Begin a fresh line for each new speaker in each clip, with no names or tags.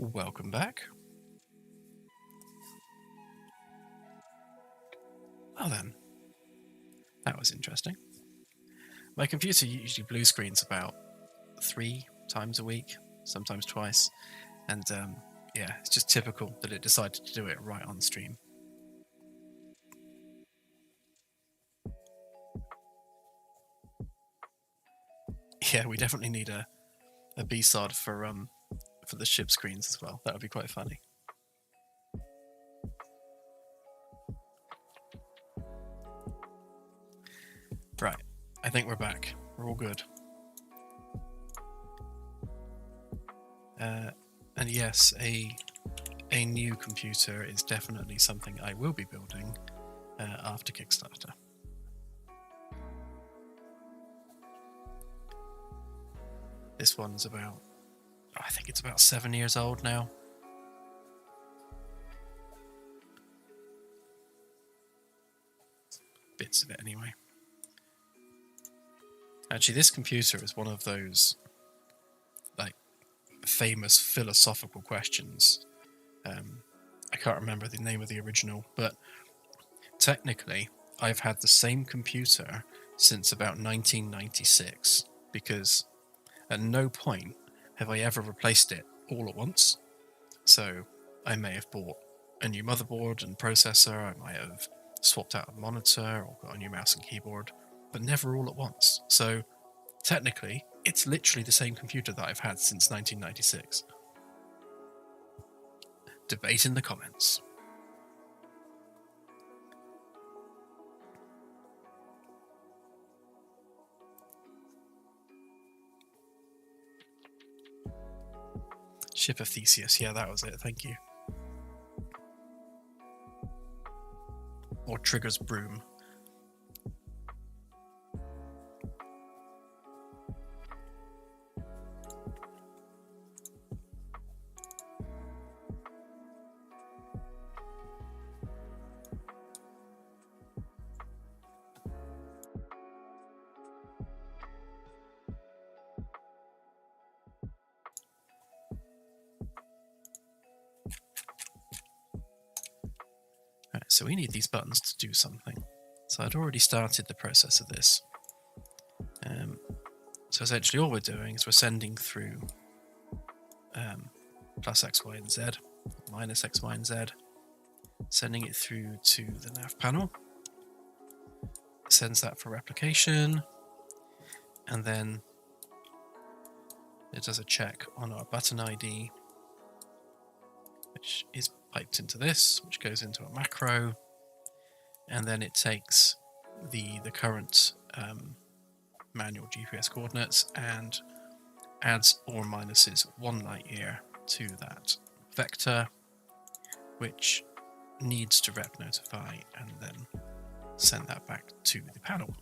Welcome back. Well then, that was interesting. My computer usually blue screens about 3 times a week, sometimes twice, and yeah, it's just typical that it decided to do it right on stream. Yeah, we definitely need a B-sod for the ship screens as well. That would be quite funny. Right, I think we're back. We're all good. And yes, a new computer is definitely something I will be building after Kickstarter. This one's about, I think it's about 7 years old now. Bits of it anyway. Actually, this computer is one of those like famous philosophical questions. I can't remember the name of the original, but technically I've had the same computer since about 1996 because at no point have I ever replaced it all at once. So I may have bought a new motherboard and processor, I might have swapped out a monitor or got a new mouse and keyboard, but never all at once. So technically, it's literally the same computer that I've had since 1996. Debate in the comments. Ship of Theseus, yeah, that was it, thank you. Or Trigger's broom. Right, so we need these buttons to do something. So I'd already started the process of this. So essentially all we're doing is we're sending through plus X, Y, and Z, minus X, Y, and Z, sending it through to the nav panel, sends that for replication, and then it does a check on our button ID, which is piped into this, which goes into a macro, and then it takes the current manual GPS coordinates and adds or minuses 1 light year to that vector, which needs to rep notify and then send that back to the panel.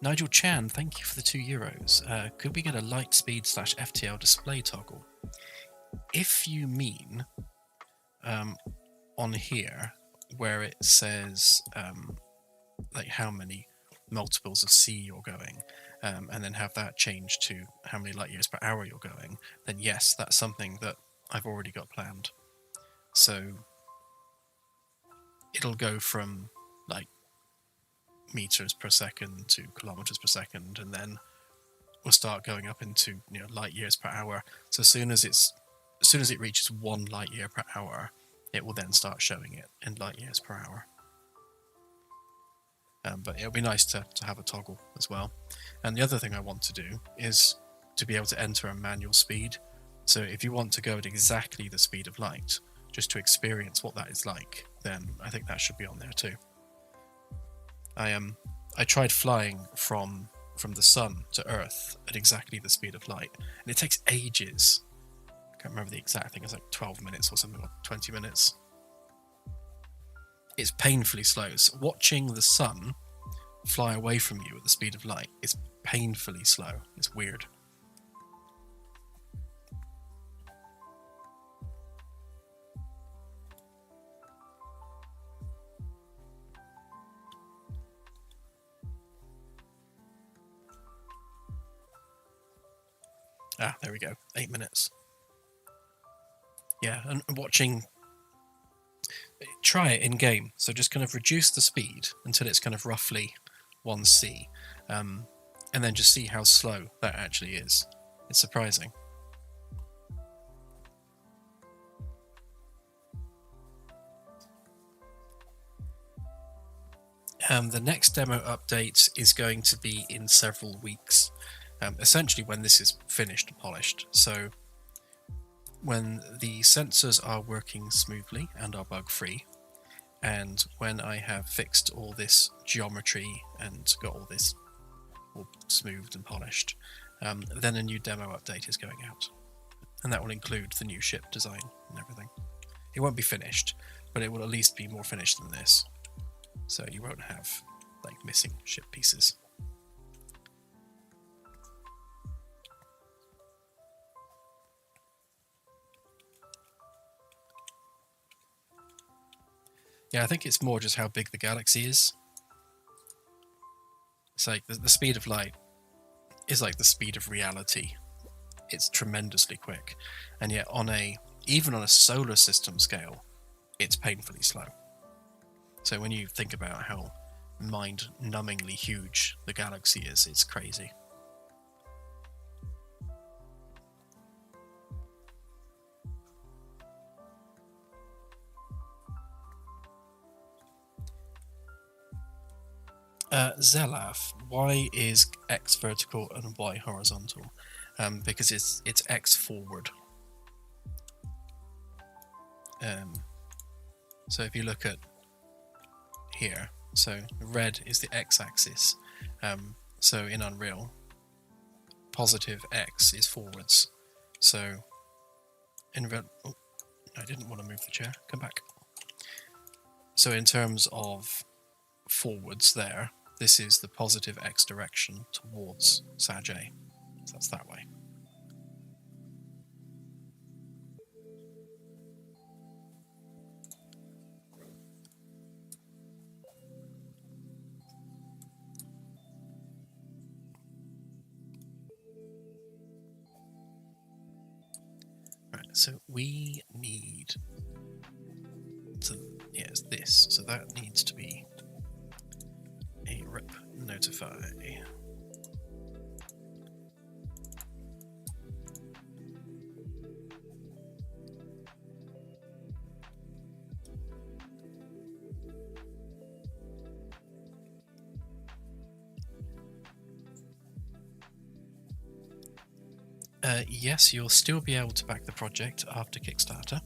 Nigel Chan, thank you for the €2. Could we get a light speed / FTL display toggle? If you mean on here where it says like how many multiples of C you're going, and then have that change to how many light years per hour you're going, then yes, that's something that I've already got planned. So it'll go from like meters per second to kilometers per second, and then we'll start going up into light years per hour. So as soon as it reaches 1 light year per hour, it will then start showing it in light years per hour. But it'll be nice to have a toggle as well. And the other thing I want to do is to be able to enter a manual speed. So if you want to go at exactly the speed of light, just to experience what that is like, then I think that should be on there too. I tried flying from the sun to Earth at exactly the speed of light, and it takes ages. I can't remember the exact thing, it's like 12 minutes or something, or 20 minutes. It's painfully slow. So watching the sun fly away from you at the speed of light is painfully slow. It's weird. There we go. 8 minutes. Yeah, and watching. Try it in game. So just kind of reduce the speed until it's kind of roughly 1C, and then just see how slow that actually is. It's surprising. The next demo update is going to be in several weeks, essentially when this is finished and polished. So when the sensors are working smoothly and are bug-free, and when I have fixed all this geometry and got all this all smoothed and polished, then a new demo update is going out. And that will include the new ship design and everything. It won't be finished, but it will at least be more finished than this. So you won't have like missing ship pieces. Yeah, I think it's more just how big the galaxy is. It's like the speed of light is like the speed of reality. It's tremendously quick, and yet even on a solar system scale, it's painfully slow. So when you think about how mind-numbingly huge the galaxy is, it's crazy. Zelaf, why is X vertical and Y horizontal? Because it's X forward. So if you look at here, so red is the X-axis. So in Unreal, positive X is forwards. So in red, oh, I didn't want to move the chair. Come back. So in terms of forwards there, this is the positive X direction towards Sag A. So that's that way. Right, so we need to, it's this, so that needs to be a rep notify. Yes, you'll still be able to back the project after Kickstarter.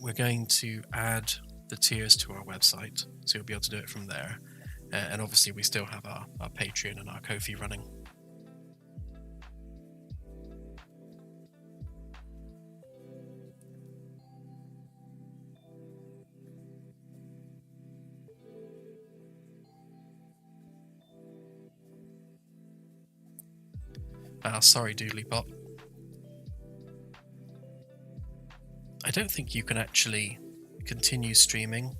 We're going to add the tiers to our website, so you'll be able to do it from there. And obviously we still have our Patreon and our Ko-fi running. Sorry, Doodlybot. I don't think you can actually continue streaming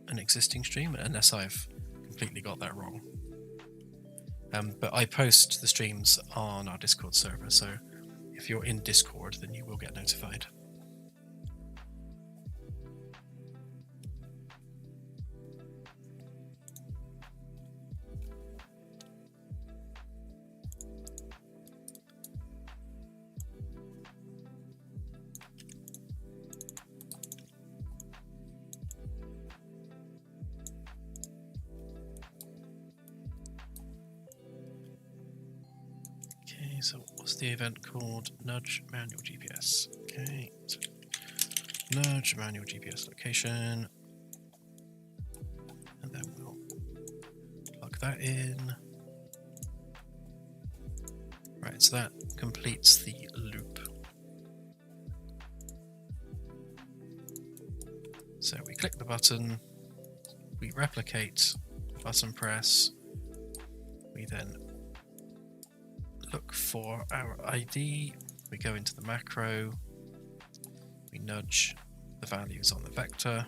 an existing stream unless I've completely got that wrong. But I post the streams on our Discord server, so if you're in Discord, then you will get notified. So what's the event called? Nudge manual GPS. Okay, so nudge manual GPS location, and then we'll plug that in. Right, so that completes the loop. So we click the button, we replicate button press, we then look for our ID, we go into the macro, we nudge the values on the vector,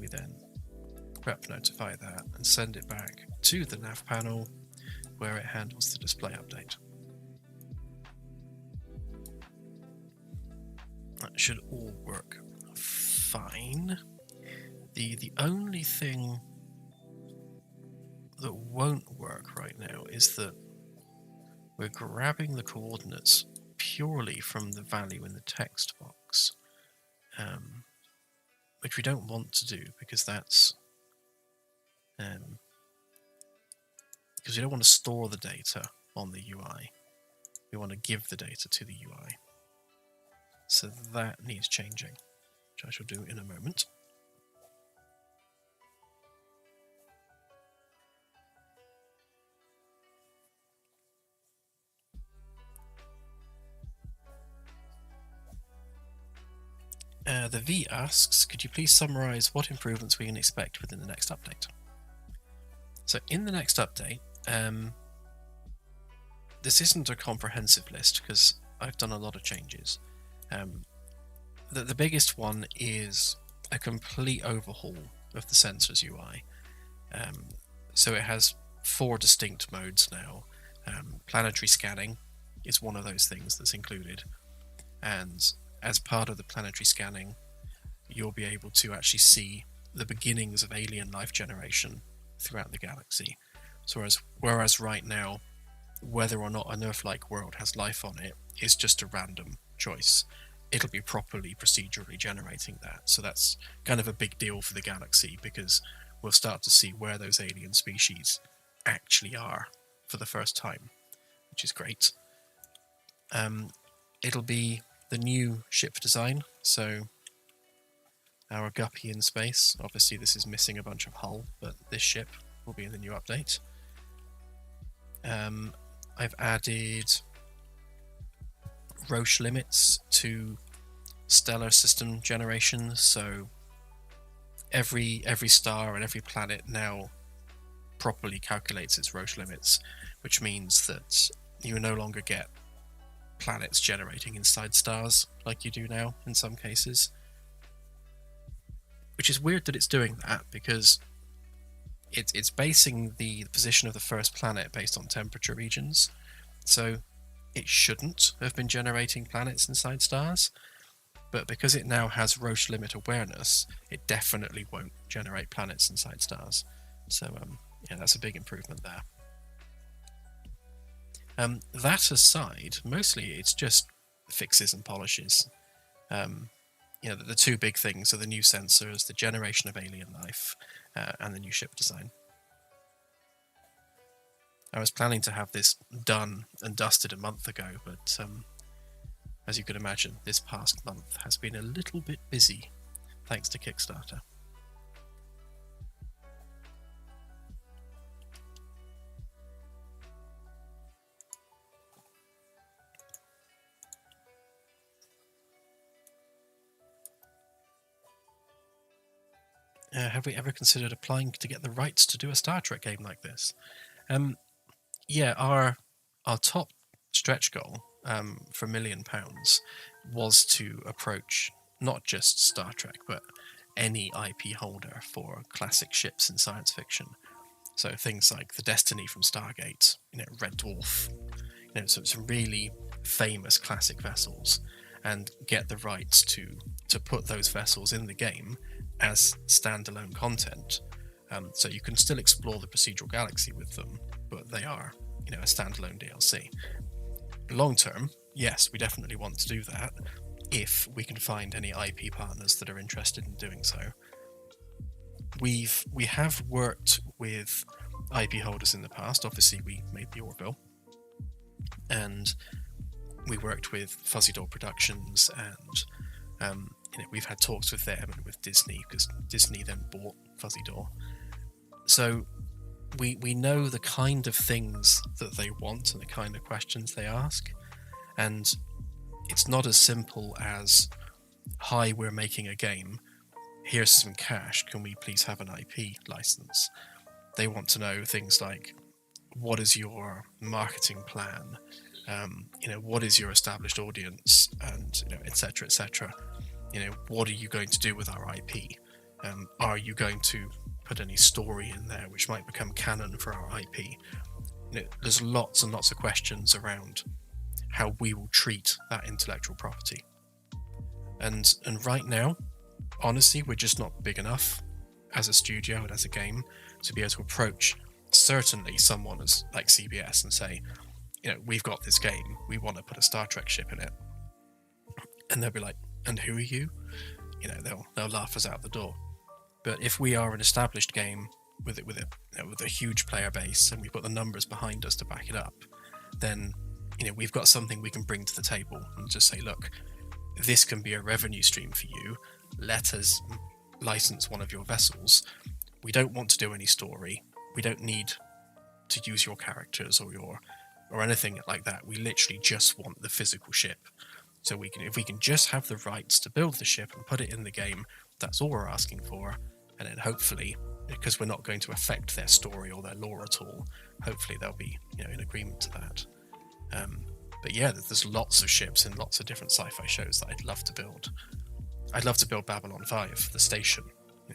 we then rep notify that and send it back to the nav panel where it handles the display update. That should all work fine. The only thing that won't work right now is that we're grabbing the coordinates purely from the value in the text box, which we don't want to do because that's because we don't want to store the data on the UI. We want to give the data to the UI. So that needs changing, which I shall do in a moment. The V asks, could you please summarize what improvements we can expect within the next update? So in the next update, this isn't a comprehensive list because I've done a lot of changes. The biggest one is a complete overhaul of the sensors UI. So it has 4 distinct modes now. Planetary scanning is one of those things that's included, and as part of the planetary scanning, you'll be able to actually see the beginnings of alien life generation throughout the galaxy. So whereas right now, whether or not an Earth-like world has life on it is just a random choice, it'll be properly procedurally generating that. So that's kind of a big deal for the galaxy because we'll start to see where those alien species actually are for the first time, which is great. It'll be the new ship design, so our guppy in space. Obviously this is missing a bunch of hull, but this ship will be in the new update. I've added Roche limits to stellar system generation, so every star and every planet now properly calculates its Roche limits, which means that you no longer get planets generating inside stars like you do now in some cases. Which is weird that it's doing that because it's basing the position of the first planet based on temperature regions, so it shouldn't have been generating planets inside stars, but because it now has Roche limit awareness, it definitely won't generate planets inside stars. So yeah, that's a big improvement there. That aside, mostly it's just fixes and polishes. The 2 big things are the new sensors, the generation of alien life, and the new ship design. I was planning to have this done and dusted a month ago, but as you can imagine, this past month has been a little bit busy, thanks to Kickstarter. Have we ever considered applying to get the rights to do a Star Trek game like this? Yeah, our top stretch goal for £1 million was to approach not just Star Trek, but any IP holder for classic ships in science fiction. So things like the Destiny from Stargate, Red Dwarf, some really famous classic vessels, and get the rights to put those vessels in the game as standalone content. So you can still explore the procedural galaxy with them, but they are, a standalone DLC. Long term, yes, we definitely want to do that if we can find any IP partners that are interested in doing so. We have worked with IP holders in the past. Obviously, we made the Orville, and we worked with Fuzzy Door Productions, and we've had talks with them and with Disney, because Disney then bought Fuzzy Door. So we know the kind of things that they want and the kind of questions they ask, and it's not as simple as, hi, we're making a game, here's some cash, can we please have an IP license? They want to know things like, what is your marketing plan? What is your established audience? And, etc., etc. What are you going to do with our IP? Are you going to put any story in there which might become canon for our IP? There's lots and lots of questions around how we will treat that intellectual property. And right now, honestly, we're just not big enough as a studio and as a game to be able to approach certainly someone as like CBS and say, we've got this game, we want to put a Star Trek ship in it. And they'll be like, and who are you? They'll laugh us out the door. But if we are an established game with a huge player base and we put the numbers behind us to back it up, then we've got something we can bring to the table and just say, look, this can be a revenue stream for you. Let us license one of your vessels. We don't want to do any story. We don't need to use your characters or anything like that. We literally just want the physical ship. So if we can just have the rights to build the ship and put it in the game, that's all we're asking for. And then hopefully, because we're not going to affect their story or their lore at all, hopefully they'll be in agreement to that. But yeah, there's lots of ships in lots of different sci-fi shows that I'd love to build. I'd love to build Babylon 5, the station.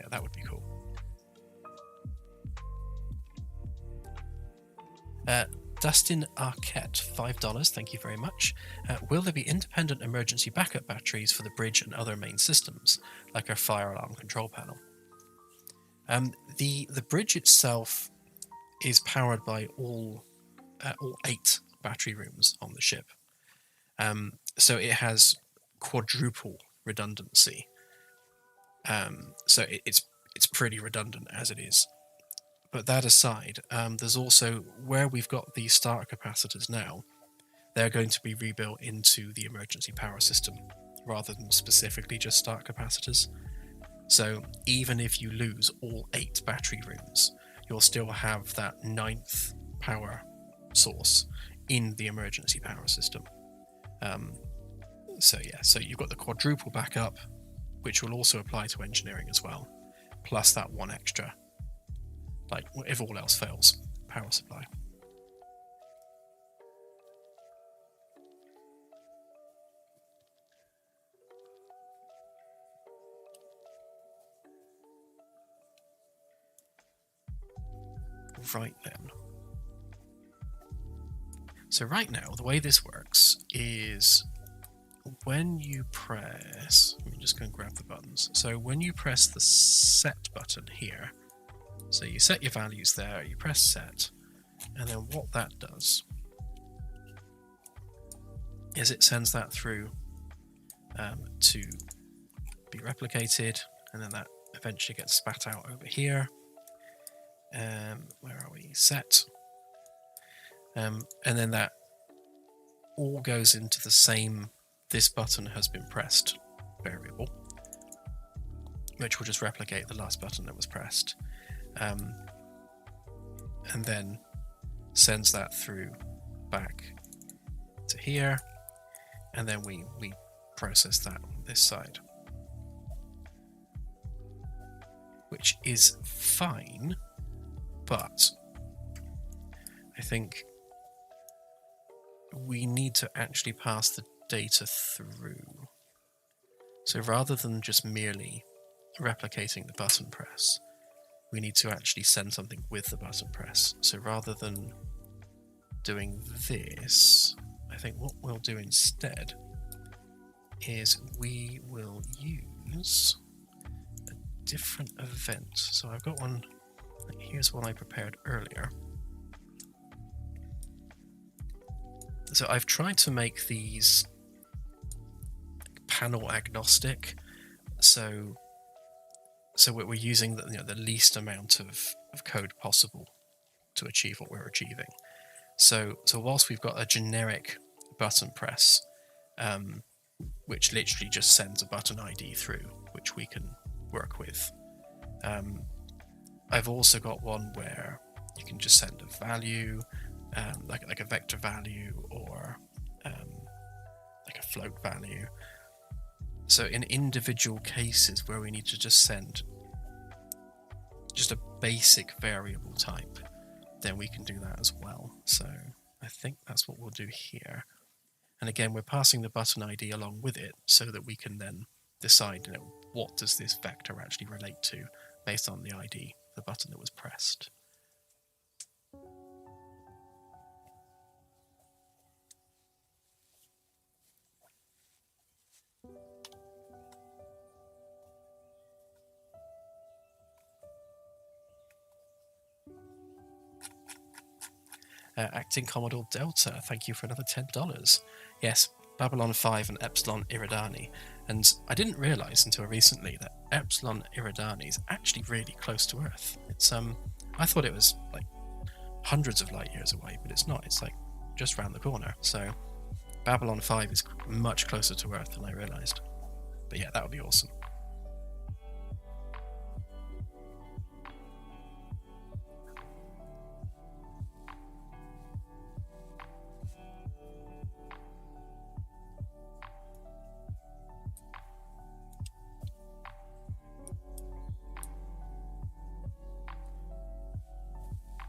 That would be cool. Dustin Arquette, $5, thank you very much. Will there be independent emergency backup batteries for the bridge and other main systems, like our fire alarm control panel? The bridge itself is powered by all 8 battery rooms on the ship. So it has quadruple redundancy. So it's pretty redundant as it is. But that aside, there's also, where we've got the starter capacitors now, they're going to be rebuilt into the emergency power system, rather than specifically just start capacitors. So even if you lose all 8 battery rooms, you'll still have that 9th power source in the emergency power system. So you've got the quadruple backup, which will also apply to engineering as well, plus that one extra, like if all else fails, power supply. Right then. So right now, the way this works is when you press, let me just go and grab the buttons. So when you press the set button here, so you set your values there, you press set, and then what that does is it sends that through to be replicated, and then that eventually gets spat out over here. Where are we? Set. And then that all goes into the same "this button has been pressed" variable, which will just replicate the last button that was pressed, and then sends that through back to here, and then we process that on this side, which is fine, but I think we need to actually pass the data through. So rather than just merely replicating the button press, we need to actually send something with the button press. So rather than doing this, I think what we'll do instead is we will use a different event. So I've got one, here's one I prepared earlier. So I've tried to make these panel agnostic, so we're using the least amount of code possible to achieve what we're achieving. So whilst we've got a generic button press, which literally just sends a button ID through, which we can work with, I've also got one where you can just send a value, like a vector value, or like a float value. So in individual cases where we need to just send just a basic variable type, then we can do that as well. So I think that's what we'll do here. And again, we're passing the button ID along with it so that we can then decide, what does this vector actually relate to based on the ID, the button that was pressed. Acting Commodore Delta, thank you for another $10. Yes, Babylon 5 and Epsilon Iridani. And I didn't realise until recently that Epsilon Iridani is actually really close to Earth. It's I thought it was like hundreds of light years away, but it's not. It's like just round the corner. So Babylon 5 is much closer to Earth than I realised. But yeah, that would be awesome.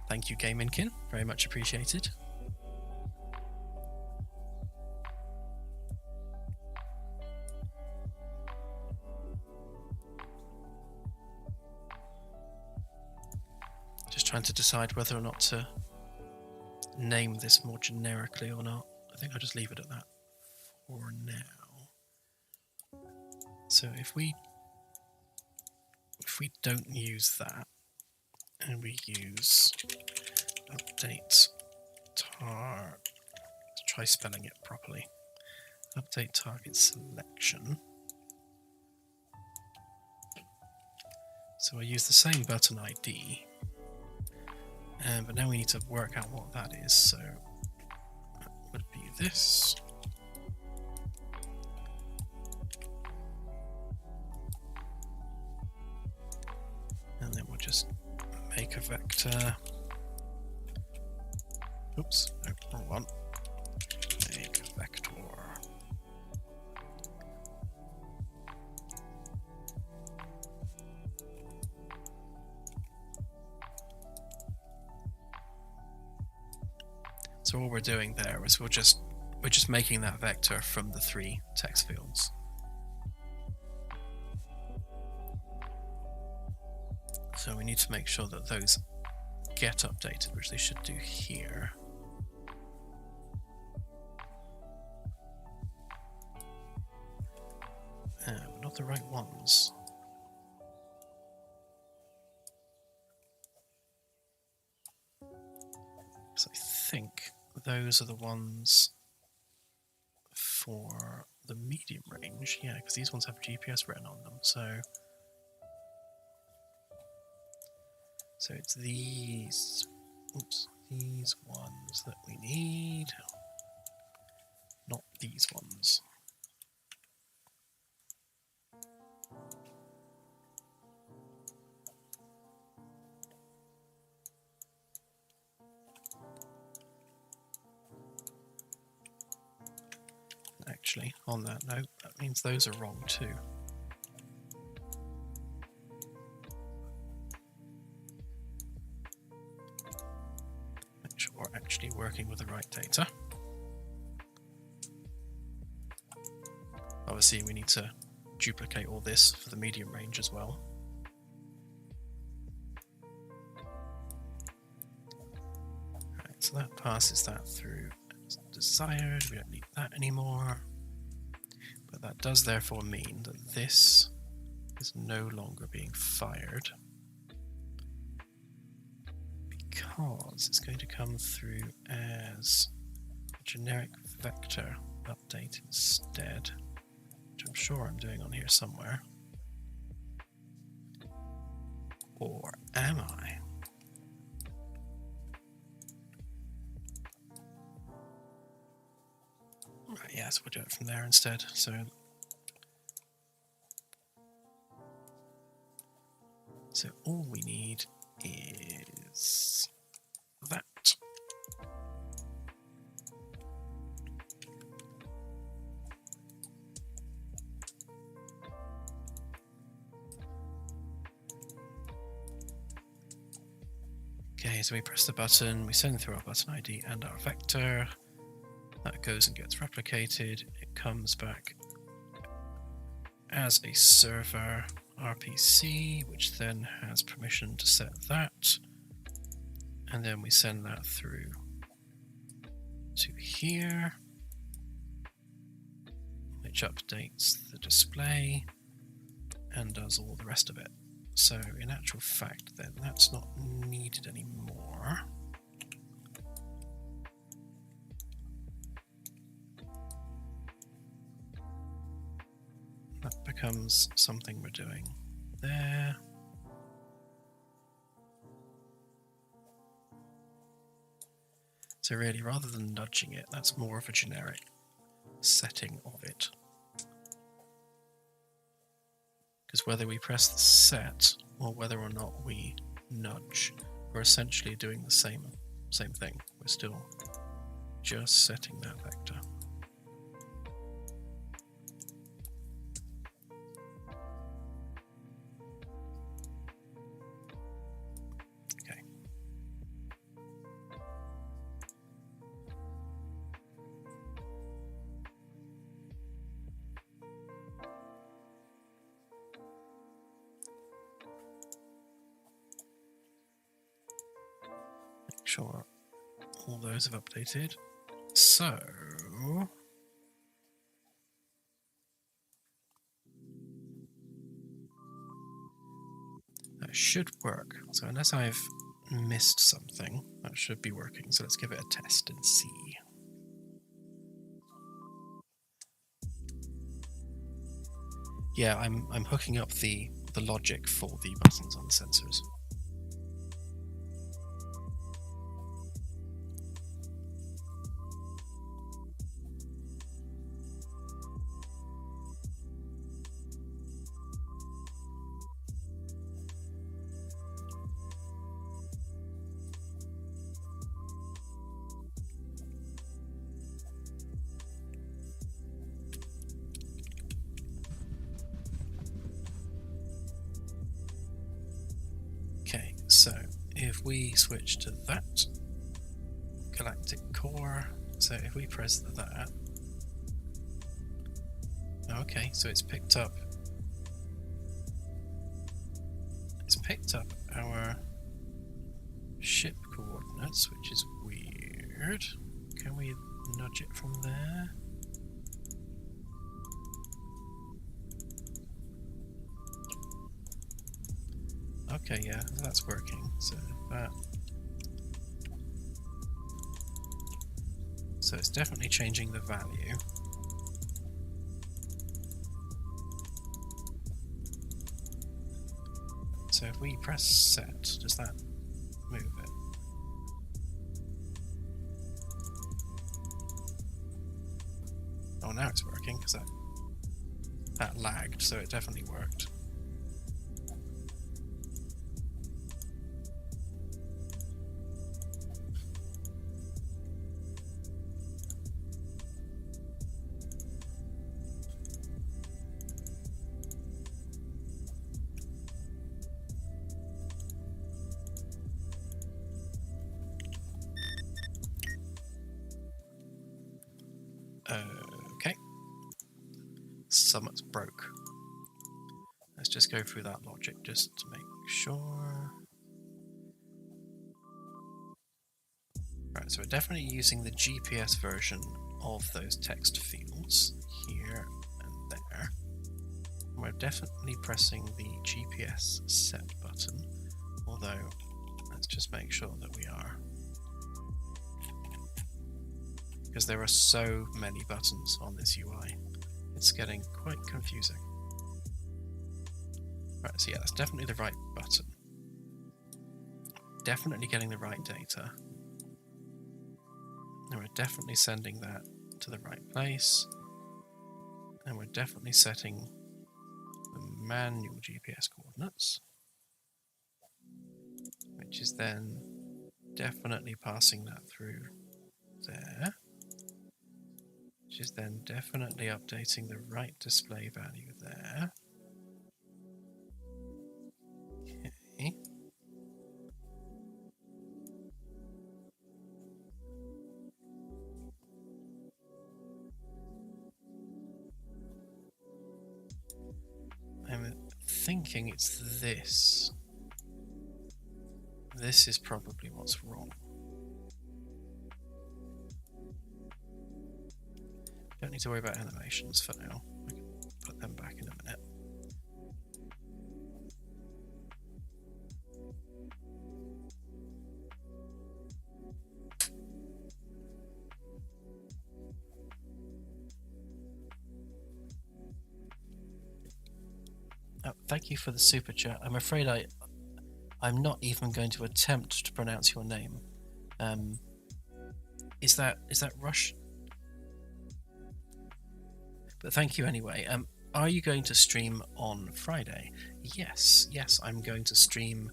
Thank you, Gaminkin. Very much appreciated. Just trying to decide whether or not to name this more generically or not. I think I'll just leave it at that for now. So if we don't use that and we use update tar, let's try spelling it properly. Update target selection. So I use the same button ID, but now we need to work out what that is. So that would be this. And then we'll just make a vector. Oops, no, wrong one. Make a vector. So all we're doing there is we're just making that vector from the 3 text fields. So we need to make sure that those get updated, which they should do here. But not the right ones. So I think those are the ones for the medium range. Yeah, because these ones have GPS written on them. So it's these ones that we need, not these ones. Actually, on that note, that means those are wrong too. Make sure we're actually working with the right data. Obviously, we need to duplicate all this for the medium range as well. Right, so that passes that through as desired. We don't need that anymore. But that does therefore mean that this is no longer being fired, because it's going to come through as a generic vector update instead, which I'm sure I'm doing on here somewhere. Or am I? Right, yeah, so we'll do it from there instead. So all we need is that. Okay, so we press the button, we send through our button ID and our vector. That goes and gets replicated. It comes back as a server RPC, which then has permission to set that. And then we send that through to here, which updates the display and does all the rest of it. So in actual fact, then that's not needed anymore. that becomes something we're doing there. So really, rather than nudging it, that's more of a generic setting of it. Because whether we press the set or whether or not we nudge, we're essentially doing the same thing. We're still just setting that vector. Okay. Make sure all those have updated. So that should work. So unless I've missed something, that should be working. So let's give it a test and see. Yeah, I'm hooking up the logic for the buttons on the sensors. Okay, so if we switch to that galactic core, so if we press that, okay, so it's picked up our ship coordinates, which is weird. Can we nudge it from there? Okay, yeah, that's working. So it's definitely changing the value. So if we press set, does that move it? Oh, now it's working because that lagged, so it definitely worked. Okay. Something's broke. Let's just go through that logic just to make sure. Right, so we're definitely using the GPS version of those text fields here and there. And we're definitely pressing the GPS set button, although let's just make sure that we are. Because there are so many buttons on this UI, it's getting quite confusing. Right, so yeah, that's definitely the right button. Definitely getting the right data. And we're definitely sending that to the right place. And we're definitely setting the manual GPS coordinates, which is then definitely passing that through there. Which is then definitely updating the right display value there. Okay. I'm thinking it's this. This is probably what's wrong. Don't need to worry about animations for now. I can put them back in a minute. Thank you for the super chat. I'm afraid I'm not even going to attempt to pronounce your name. Is that Rush? But thank you anyway. Are you going to stream on Friday? Yes, I'm going to stream.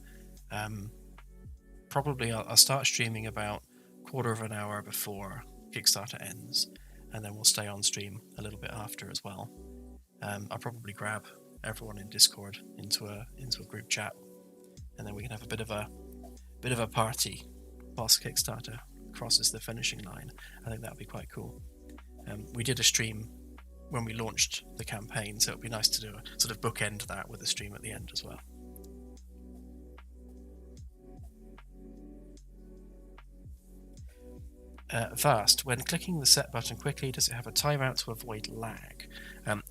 Probably I'll start streaming about quarter of an hour before Kickstarter ends, and then we'll stay on stream a little bit after as well. I'll probably grab everyone in Discord into a group chat, and then we can have a bit of a party whilst Kickstarter crosses the finishing line. I think that would be quite cool. We did a stream when we launched the campaign, so it'd be nice to do a sort of bookend that with a stream at the end as well. Vast, when clicking the set button quickly, does it have a timeout to avoid lag?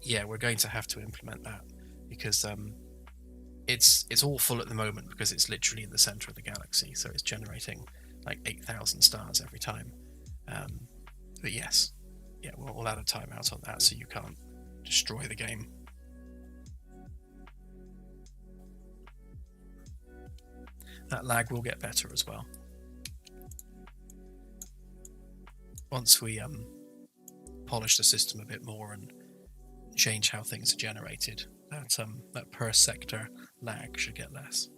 Yeah, we're going to have to implement that because it's all full at the moment because it's literally in the center of the galaxy, so it's generating like 8,000 stars every time. But yes, yeah, we'll add a timeout on that so you can't destroy the game. That lag will get better as well. Once we polish the system a bit more and change how things are generated, that per sector lag should get less.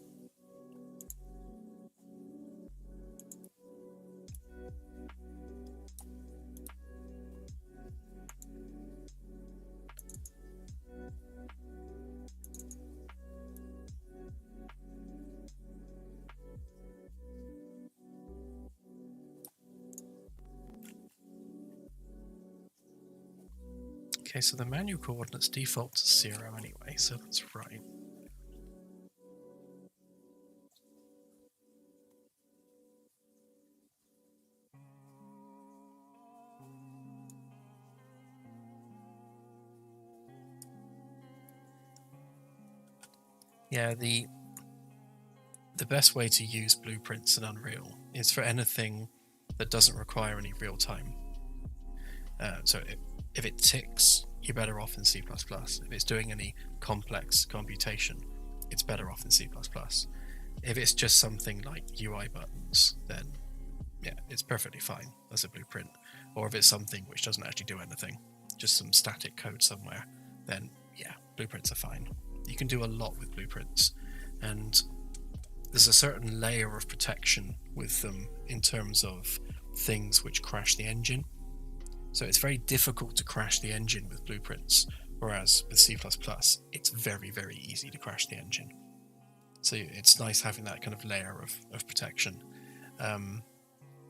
Okay, so the manual coordinates default to 0 anyway, so that's right. Yeah, the best way to use blueprints in Unreal is for anything that doesn't require any real time. So if it ticks, you're better off in C++. If it's doing any complex computation, it's better off in C++. If it's just something like UI buttons, then yeah, it's perfectly fine as a blueprint. Or if it's something which doesn't actually do anything, just some static code somewhere, then yeah, blueprints are fine. You can do a lot with blueprints, and there's a certain layer of protection with them in terms of things which crash the engine. So it's very difficult to crash the engine with blueprints, whereas with C++, it's very, very easy to crash the engine. So it's nice having that kind of layer of protection.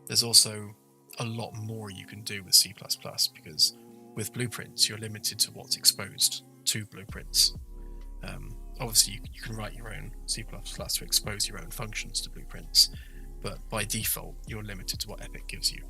There's also a lot more you can do with C++, because with blueprints, you're limited to what's exposed to blueprints. Obviously, you can write your own C++ to expose your own functions to blueprints, but by default, you're limited to what Epic gives you.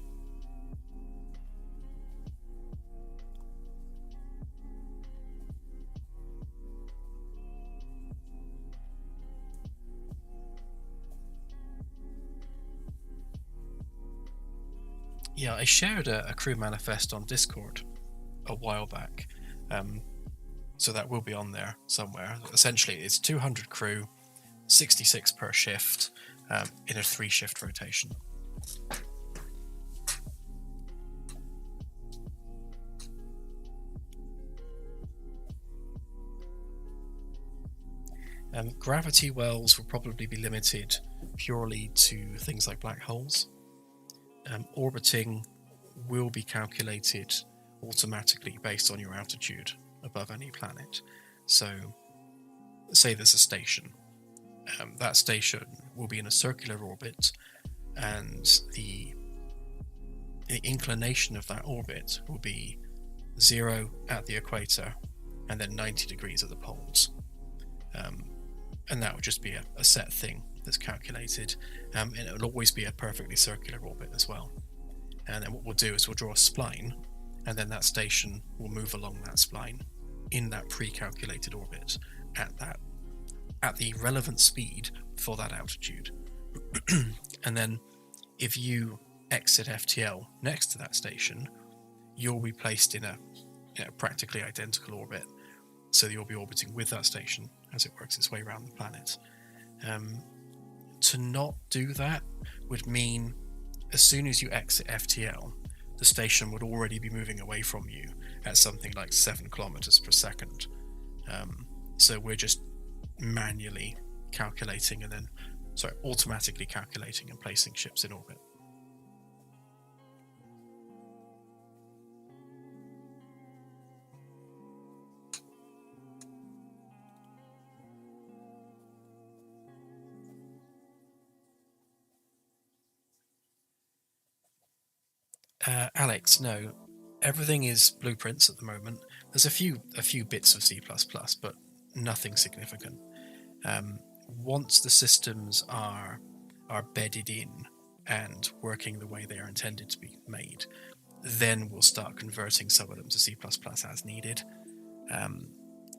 Yeah, I shared a crew manifest on Discord a while back, so that will be on there somewhere. Essentially, it's 200 crew, 66 per shift, in a 3-shift rotation. Gravity wells will probably be limited purely to things like black holes. Orbiting will be calculated automatically based on your altitude above any planet. So, say there's a station. That station will be in a circular orbit, and the inclination of that orbit will be 0 at the equator and then 90 degrees at the poles. And that would just be a set thing that's calculated, and it will always be a perfectly circular orbit as well. And then what we'll do is we'll draw a spline, and then that station will move along that spline in that pre-calculated orbit at the relevant speed for that altitude. And then if you exit FTL next to that station, you'll be placed in a practically identical orbit so you'll be orbiting with that station as it works its way around the planet. To not do that would mean as soon as you exit FTL, the station would already be moving away from you at something like 7 kilometers per second. So we're just manually calculating and then, automatically calculating and placing ships in orbit. Alex, no. Everything is blueprints at the moment. There's a few bits of C++, but nothing significant. Once the systems are bedded in and working the way they are intended to be made, then we'll start converting some of them to C++ as needed.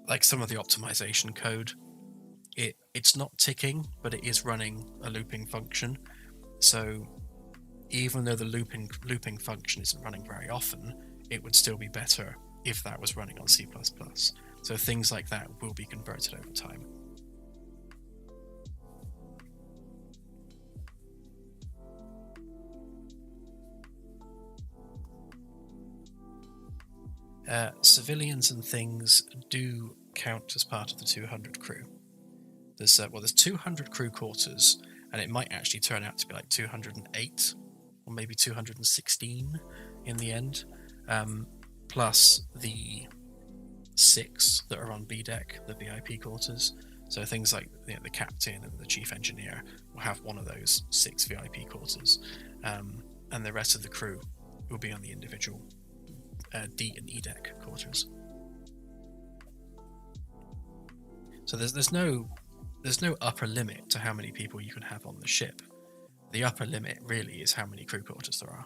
Like some of the optimization code, it's not ticking, but it is running a looping function. So even though the looping function isn't running very often, it would still be better if that was running on C++. So things like that will be converted over time. Civilians and things do count as part of the 200 crew. There's 200 crew quarters, and it might actually turn out to be like 208 or maybe 216 in the end, plus the 6 that are on B deck, the VIP quarters. So things like the captain and the chief engineer will have one of those 6 VIP quarters, and the rest of the crew will be on the individual D and E deck quarters. So there's no upper limit to how many people you can have on the ship. The upper limit really is how many crew quarters there are.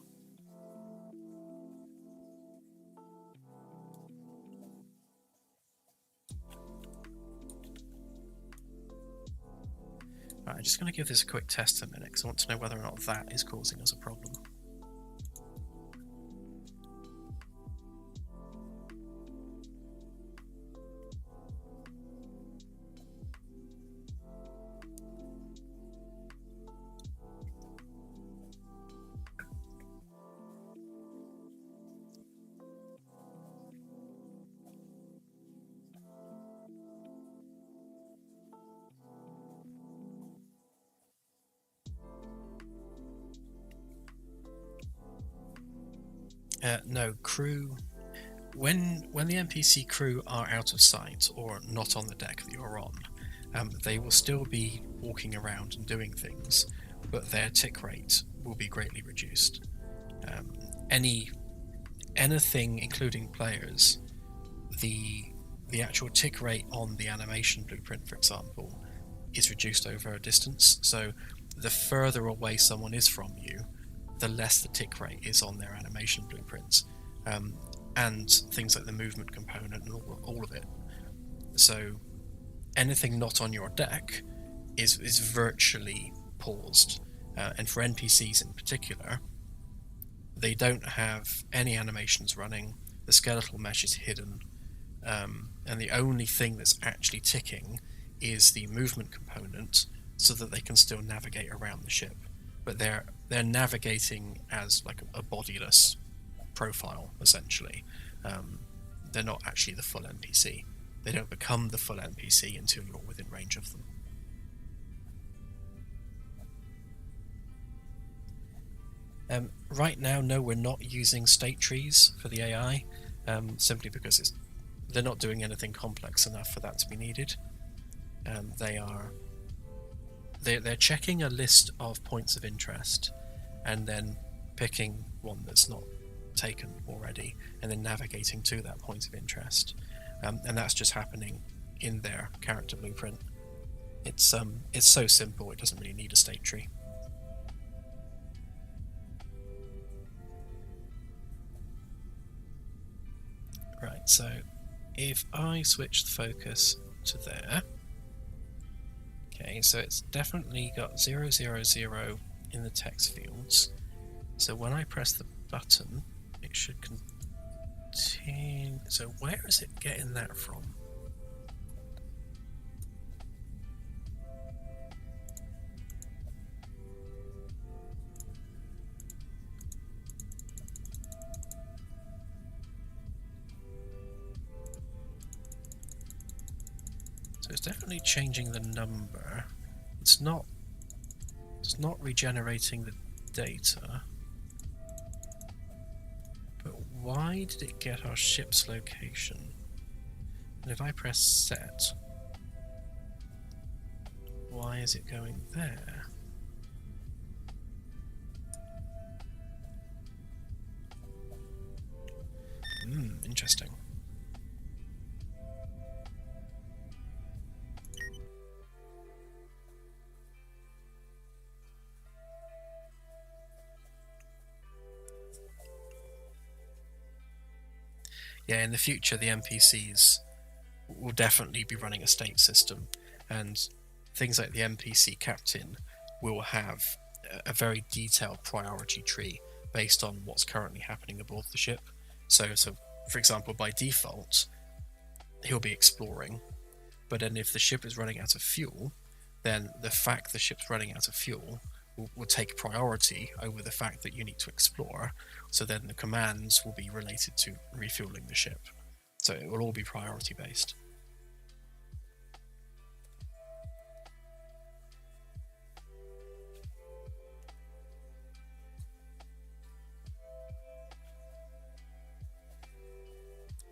Right, I'm just going to give this a quick test a minute because I want to know whether or not that is causing us a problem. No, crew. When the NPC crew are out of sight or not on the deck that you're on, they will still be walking around and doing things, but their tick rate will be greatly reduced. Anything, including players, the actual tick rate on the animation blueprint, for example, is reduced over a distance. So the further away someone is from you, the less the tick rate is on their animation blueprints, and things like the movement component and all of it. So anything not on your deck is virtually paused, and for NPCs in particular, they don't have any animations running, the skeletal mesh is hidden, and the only thing that's actually ticking is the movement component so that they can still navigate around the ship. But they're navigating as like a bodiless profile, essentially. They're not actually the full NPC. They don't become the full NPC until you're within range of them. Right now, no, we're not using state trees for the AI, simply because they're not doing anything complex enough for that to be needed. They're checking a list of points of interest and then picking one that's not taken already and then navigating to that point of interest, and that's just happening in their character blueprint. It's so simple, it doesn't really need a state tree. Right, so if I switch the focus to there, okay, so it's definitely got 000 in the text fields. So when I press the button, it should continue. So where is it getting that from? So it's definitely changing the number. It's not regenerating the data. But why did it get our ship's location? And if I press set, why is it going there? Interesting. Yeah, in the future, the NPCs will definitely be running a state system, and things like the NPC captain will have a very detailed priority tree based on what's currently happening aboard the ship. So for example, by default, he'll be exploring, but then if the ship is running out of fuel, then the fact the ship's running out of fuel will take priority over the fact that you need to explore. So then the commands will be related to refueling the ship. So it will all be priority based.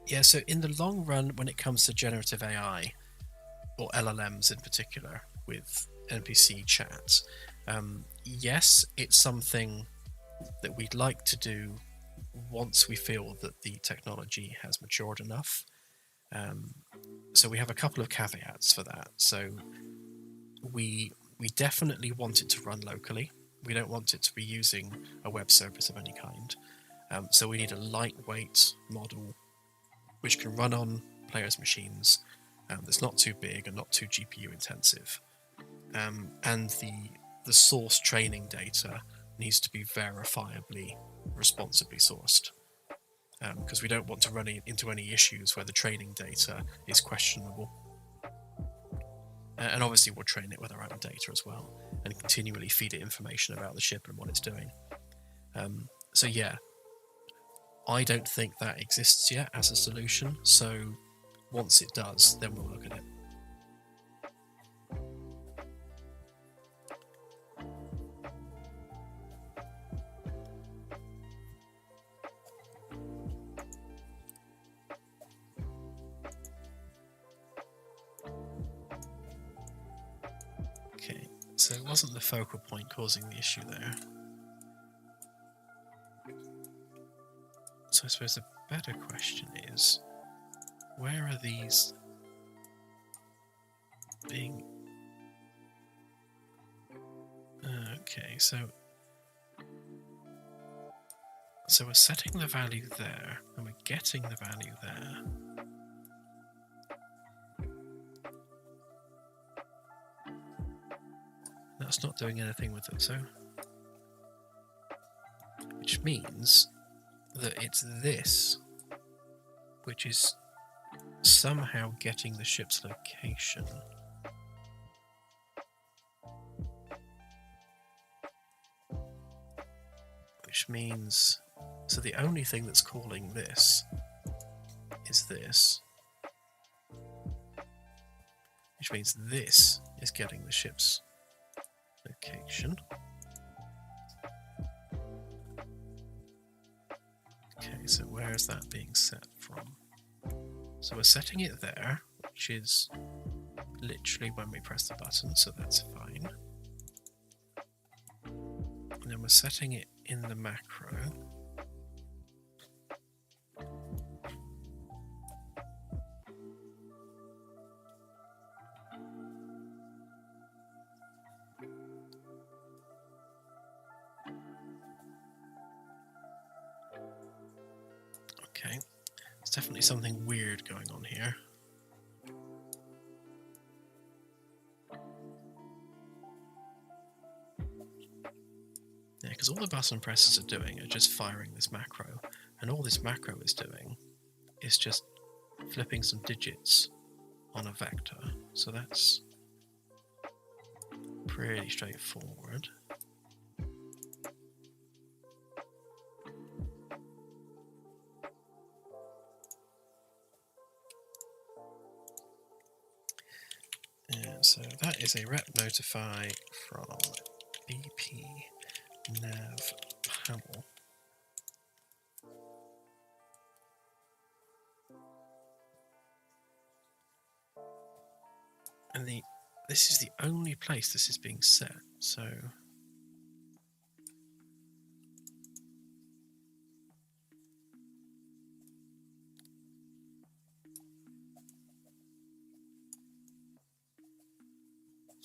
Yeah, so in the long run, when it comes to generative AI, or LLMs in particular, with NPC chat, yes, it's something that we'd like to do once we feel that the technology has matured enough. So we have a couple of caveats for that. So we definitely want it to run locally. We don't want it to be using a web service of any kind. So we need a lightweight model which can run on players' machines, that's not too big and not too GPU intensive. And the source training data needs to be verifiably, responsibly sourced. Because we don't want to run into any issues where the training data is questionable. And obviously we'll train it with our own data as well, and continually feed it information about the ship and what it's doing. So yeah, I don't think that exists yet as a solution, so once it does, then we'll look at it. Okay, so it wasn't the focal point causing the issue there. So I suppose the better question is, where are these being... Okay, so we're setting the value there, and we're getting the value there. That's not doing anything with it, so... Which means that it's this which is somehow getting the ship's location. Which means... So the only thing that's calling this is this. Which means this is getting the ship's location. Okay, so where is that being set from? So we're setting it there, which is literally when we press the button, so that's fine. And then we're setting it in the macro. Okay, there's definitely something weird going on here. Yeah, because all the button presses are doing are just firing this macro, and all this macro is doing is just flipping some digits on a vector, so that's pretty straightforward. So that is a rep notify from BP nav panel. And this is the only place this is being set, so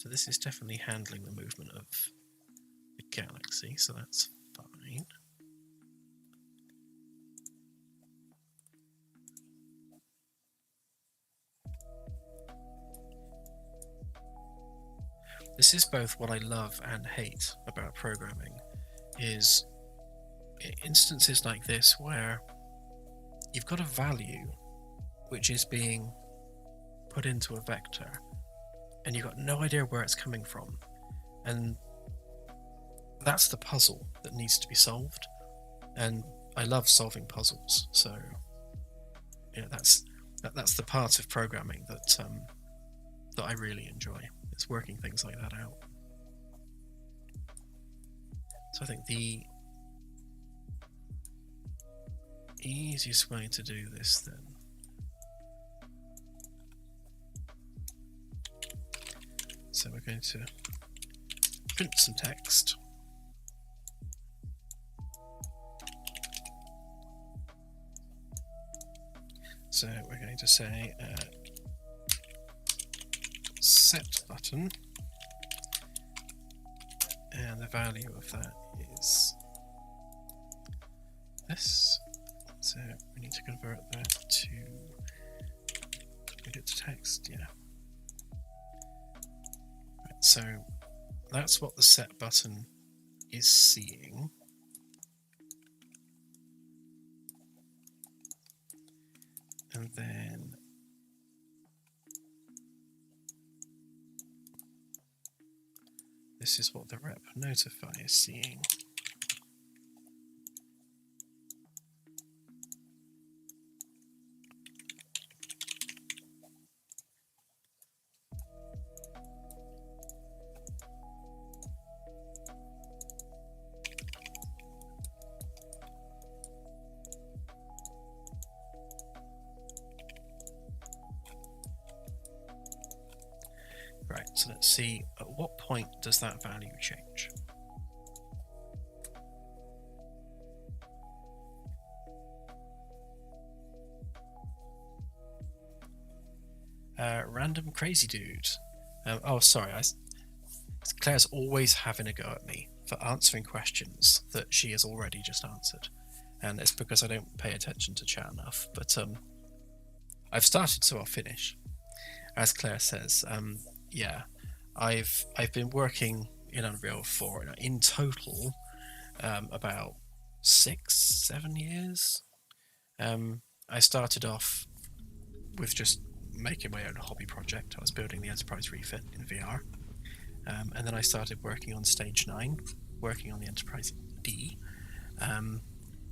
this is definitely handling the movement of the galaxy, so that's fine. This is both what I love and hate about programming, is instances like this where you've got a value which is being put into a vector and you've got no idea where it's coming from, and that's the puzzle that needs to be solved. And I love solving puzzles, so that's the part of programming that I really enjoy. It's working things like that out. So I think the easiest way to do this then, so we're going to print some text. So we're going to say set button, and the value of that is this. So we need to convert that to text, yeah. Right, so that's what the set button is seeing. And then this is what the rep notify is seeing. Right, so let's see, at what point does that value change? Random crazy dude. Oh, sorry, Claire's always having a go at me for answering questions that she has already just answered. And it's because I don't pay attention to chat enough, but I've started, so I'll finish. As Claire says, yeah, I've been working in Unreal for in total about 6-7 years. I started off with just making my own hobby project. I was building the Enterprise refit in VR, and then I started working on Stage 9, working on the Enterprise D, and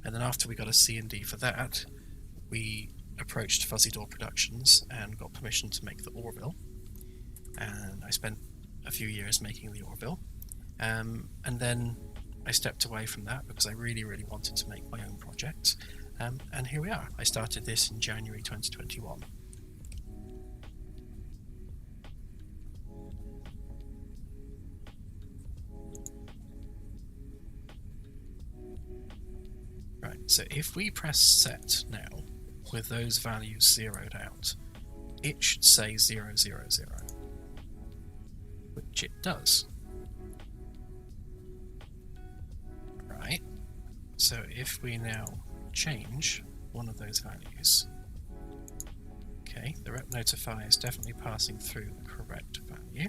then after we got a C&D for that, we approached Fuzzy Door Productions and got permission to make the Orville. And I spent a few years making the Orville, and then I stepped away from that because I really wanted to make my own project, and here we are. I started this in January 2021. Right, so if we press set now with those values zeroed out, it should say 000, which it does. Right, so if we now change one of those values, okay, the rep notify is definitely passing through the correct value.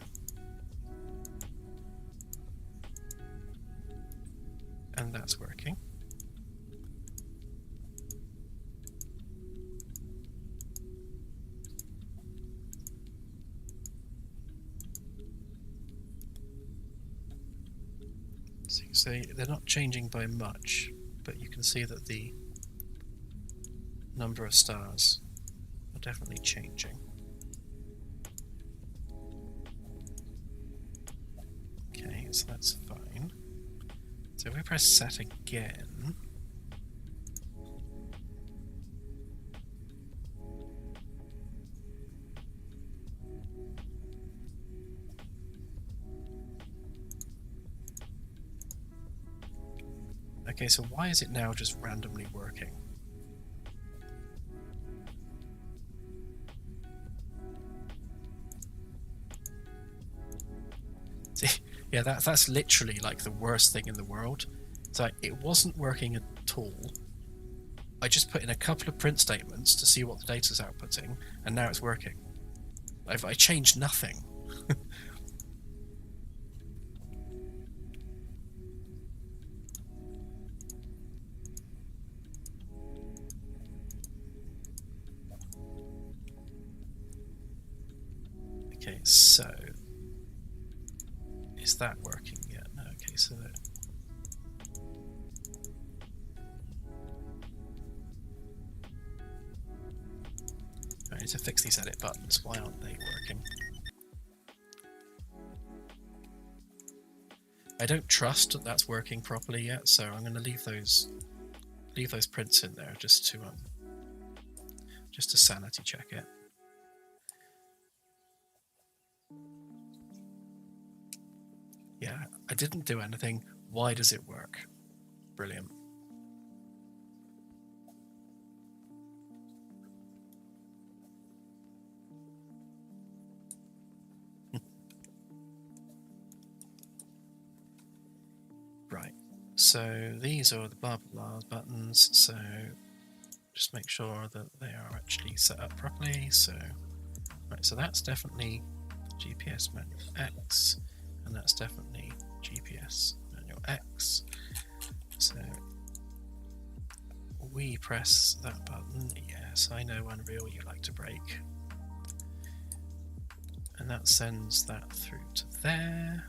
And that's working. So they're not changing by much, but you can see that the number of stars are definitely changing. so that's fine. So if we press set again, okay, so why is it now just randomly working? See, yeah, that's literally like the worst thing in the world. So it wasn't working at all. I just put in a couple of print statements to see what the data's outputting, and now it's working. I changed nothing. Okay, so is that working yet? No, okay, so I need to fix these edit buttons. Why aren't they working? I don't trust that that's working properly yet, so I'm going to leave those prints in there just to sanity check it. Yeah, I didn't do anything. Why does it work? Brilliant. Right, so these are the blah blah blah buttons, so just make sure that they are actually set up properly. So, right, so that's definitely GPS manual X, and that's definitely GPS manual X. So we press that button. Yes, I know Unreal, you like to break. And that sends that through to there,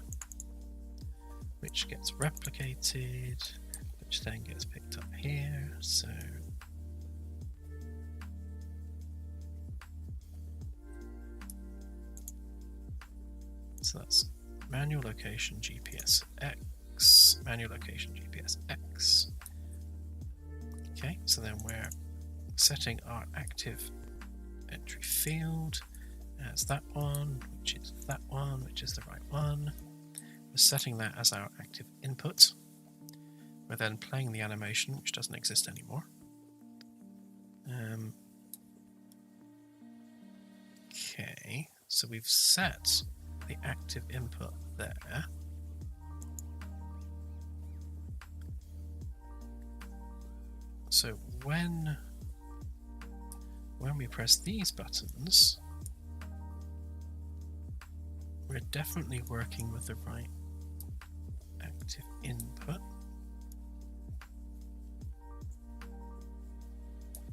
which gets replicated, which then gets picked up here. So that's manual location GPS X, manual location GPS X. Okay, so then we're setting our active entry field as that one, which is that one, which is the right one. We're setting that as our active input. We're then playing the animation, which doesn't exist anymore. Okay, so we've set the active input there. So when we press these buttons, we're definitely working with the right active input.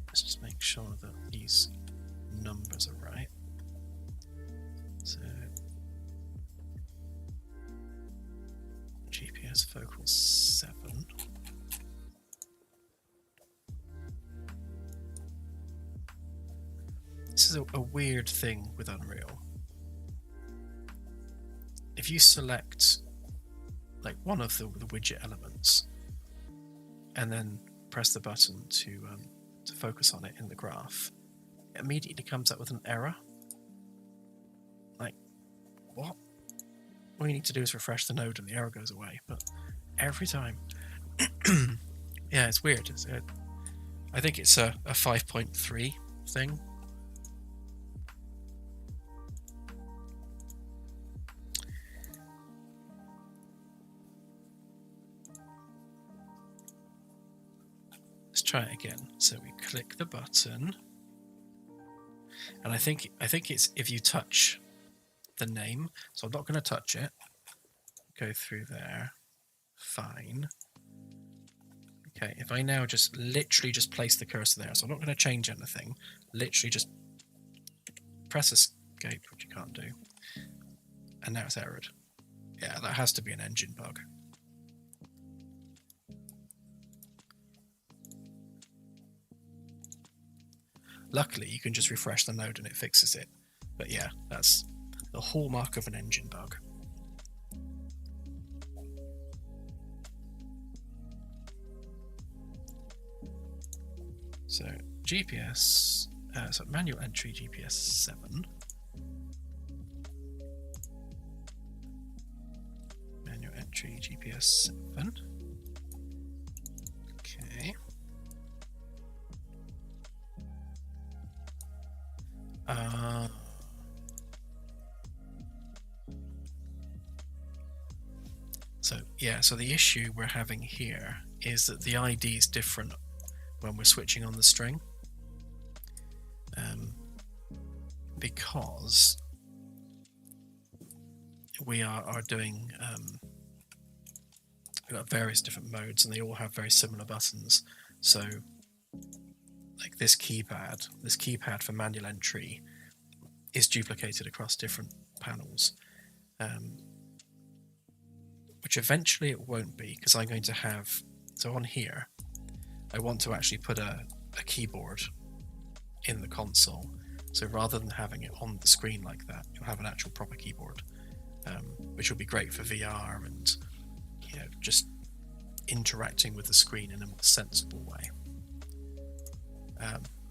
Let's just make sure that these numbers are right. So GPS focal 7. This is a weird thing with Unreal. If you select like one of the widget elements and then press the button to focus on it in the graph, it immediately comes up with an error. Like, what? All you need to do is refresh the node and the error goes away, but every time. Yeah, it's weird. I think it's a 5.3 thing. Let's try it again. So we click the button, and I think it's if you touch the name. So I'm not going to touch it. Go through there. Fine. Okay, if I now just literally just place the cursor there, so I'm not going to change anything. Literally just press escape, which you can't do, and now it's errored. Yeah, that has to be an engine bug. Luckily, you can just refresh the node and it fixes it. But yeah, that's the hallmark of an engine bug. GPS, so manual entry GPS 7. Manual entry GPS 7. Okay. So the issue we're having here is that the ID is different when we're switching on the string, because we are doing we've got various different modes and they all have very similar buttons. So like this keypad for manual entry is duplicated across different panels, which eventually it won't be, because I'm going to have, so on here I want to actually put a keyboard in the console, so rather than having it on the screen like that, you'll have an actual proper keyboard, which will be great for VR and just interacting with the screen in a more sensible way.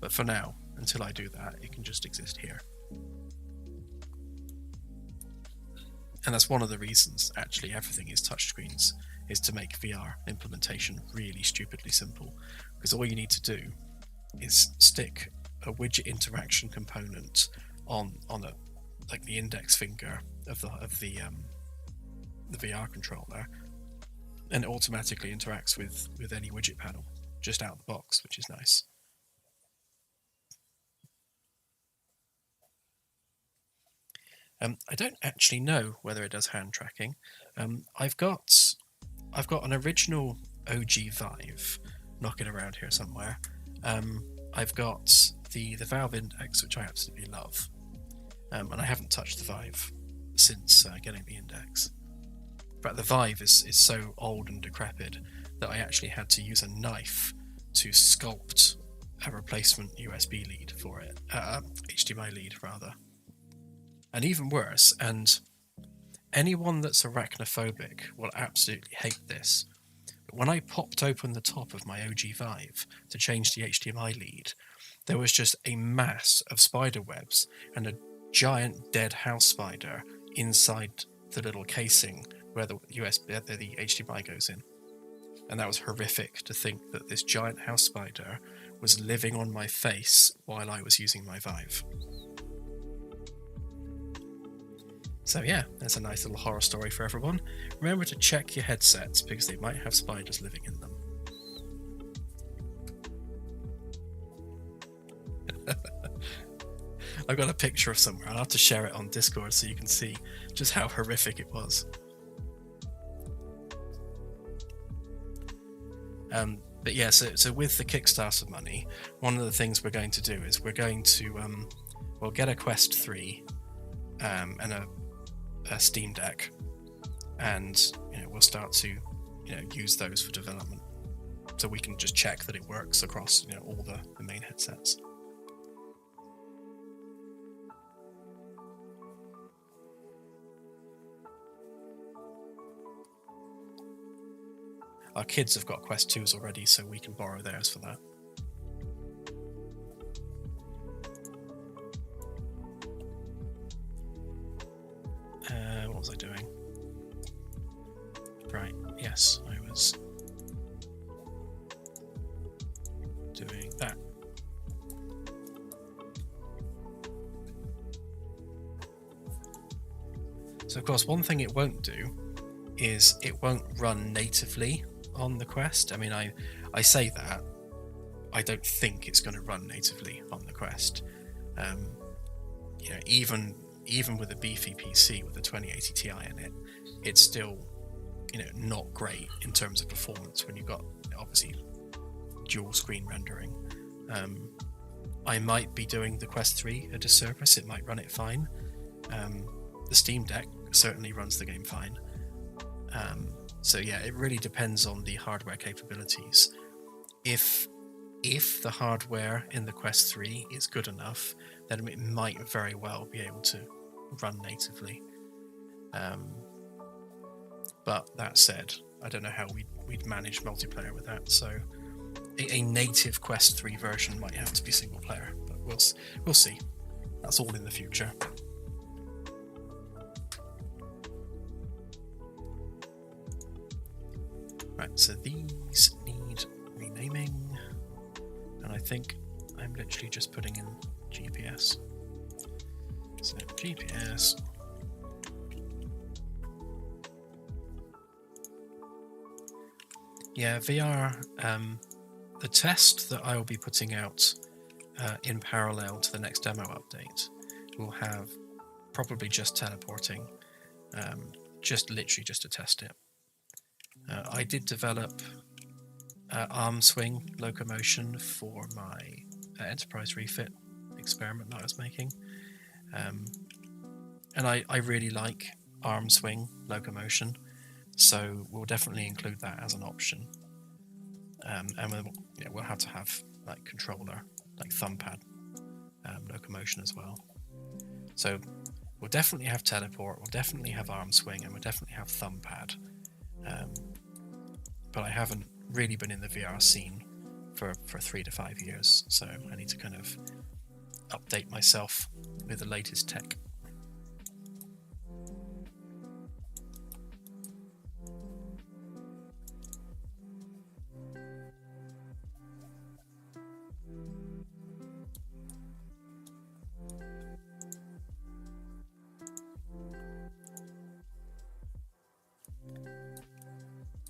But for now, until I do that, it can just exist here. And that's one of the reasons, actually, everything is touchscreens, is to make VR implementation really stupidly simple. Because all you need to do is stick a widget interaction component on like the index finger of the VR controller, and it automatically interacts with any widget panel just out of the box, which is nice. I don't actually know whether it does hand tracking. I've got an original OG Vive knocking around here somewhere. I've got the Valve Index, which I absolutely love, and I haven't touched the Vive since getting the Index. But the Vive is so old and decrepit that I actually had to use a knife to sculpt a replacement USB lead for it, HDMI lead rather. And even worse, and anyone that's arachnophobic will absolutely hate this, but when I popped open the top of my OG Vive to change the HDMI lead, there was just a mass of spider webs and a giant dead house spider inside the little casing where the HDMI goes in. And that was horrific to think that this giant house spider was living on my face while I was using my Vive. So yeah, that's a nice little horror story for everyone. Remember to check your headsets because they might have spiders living in them. I've got a picture of somewhere. I'll have to share it on Discord so you can see just how horrific it was. But yeah, so with the Kickstarter money, one of the things we're going to do is we're going to we'll get a Quest 3 and a Steam Deck, and we'll start to use those for development, so we can just check that it works across all the main headsets. Our kids have got Quest 2s already, so we can borrow theirs for that. What was I doing? Right, yes, I was doing that. So of course, one thing it won't do is it won't run natively on the Quest. I mean, I say that, I don't think it's going to run natively on the Quest. Even with a beefy PC with a 2080 Ti in it, it's still not great in terms of performance when you've got obviously dual screen rendering. I might be doing the Quest 3 a disservice. It might run it fine. The Steam Deck certainly runs the game fine. So yeah, it really depends on the hardware capabilities. If the hardware in the Quest 3 is good enough, then it might very well be able to run natively. But that said, I don't know how we'd manage multiplayer with that, so a native Quest 3 version might have to be single player, but we'll see. That's all in the future. Right, so these need renaming, and I think I'm literally just putting in GPS. So GPS. Yeah, VR, the test that I will be putting out in parallel to the next demo update will have probably just teleporting, literally just to test it. I did develop arm swing locomotion for my enterprise refit experiment that I was making, and I really like arm swing locomotion, so we'll definitely include that as an option. And we'll have to have like controller, like thumb pad locomotion as well. So we'll definitely have teleport, we'll definitely have arm swing, and we'll definitely have thumb pad. But I haven't really been in the VR scene for 3 to 5 years, so I need to kind of update myself with the latest tech.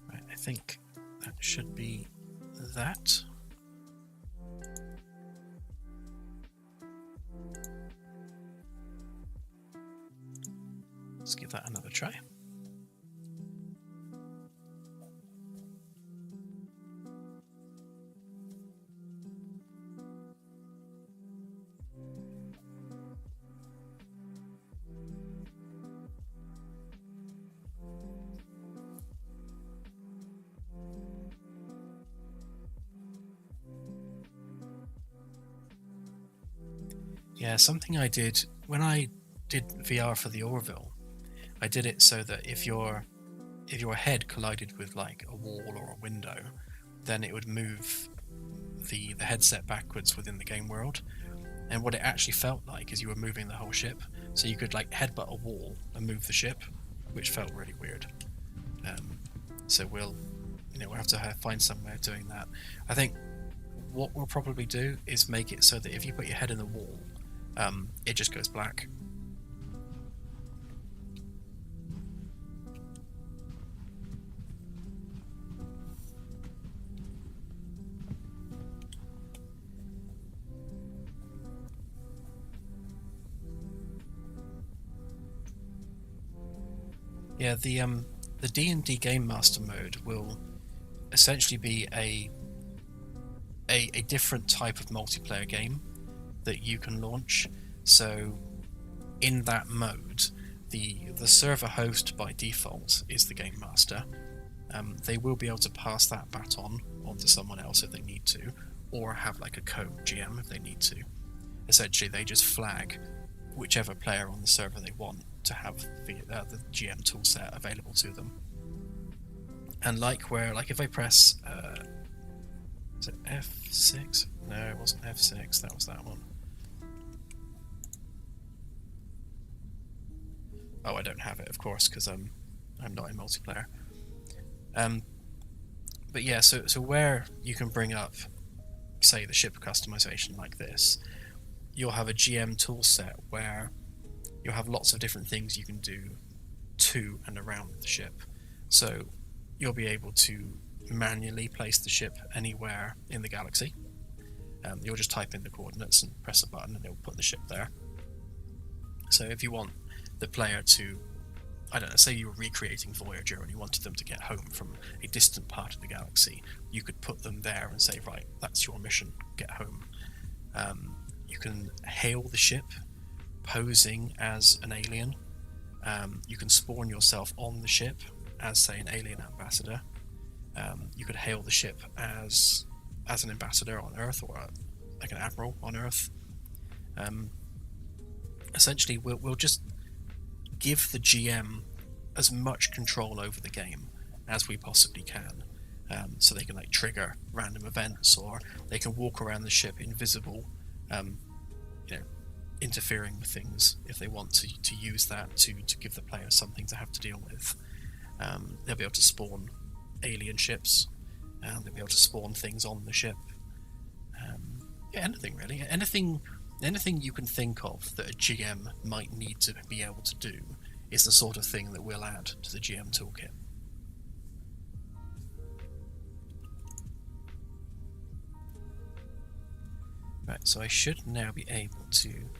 Right, I think that should be that. Let's give that another try. Yeah, something I did when I did VR for the Orville, I did it so that if your head collided with like a wall or a window, then it would move the headset backwards within the game world. And what it actually felt like is you were moving the whole ship, so you could like headbutt a wall and move the ship, which felt really weird. So we'll have to find some way of doing that. I think what we'll probably do is make it so that if you put your head in the wall, it just goes black. Yeah, the D&D Game Master mode will essentially be a different type of multiplayer game that you can launch. So in that mode, the server host by default is the Game Master. They will be able to pass that baton on to someone else if they need to, or have like a co-GM if they need to. Essentially, they just flag whichever player on the server they want to have the GM toolset available to them. And like if I press is it F6? No, it wasn't F6, that was that one. Oh, I don't have it, of course, because I'm not in multiplayer. But yeah, so where you can bring up, say, the ship customization like this, you'll have a GM toolset where you'll have lots of different things you can do to and around the ship. So you'll be able to manually place the ship anywhere in the galaxy. You'll just type in the coordinates and press a button and it'll put the ship there. So if you want the player to, I don't know, say you were recreating Voyager and you wanted them to get home from a distant part of the galaxy, you could put them there and say, right, that's your mission, get home. You can hail the ship posing as an alien. You can spawn yourself on the ship as, say, an alien ambassador. You could hail the ship as an ambassador on Earth, or like an admiral on Earth. Essentially, we'll just give the GM as much control over the game as we possibly can. so they can like trigger random events, or they can walk around the ship invisible, interfering with things if they want to use that to give the player something to have to deal with. They'll be able to spawn alien ships, they'll be able to spawn things on the ship. Anything really, anything you can think of that a GM might need to be able to do is the sort of thing that we'll add to the GM toolkit. Right, so I should now be able to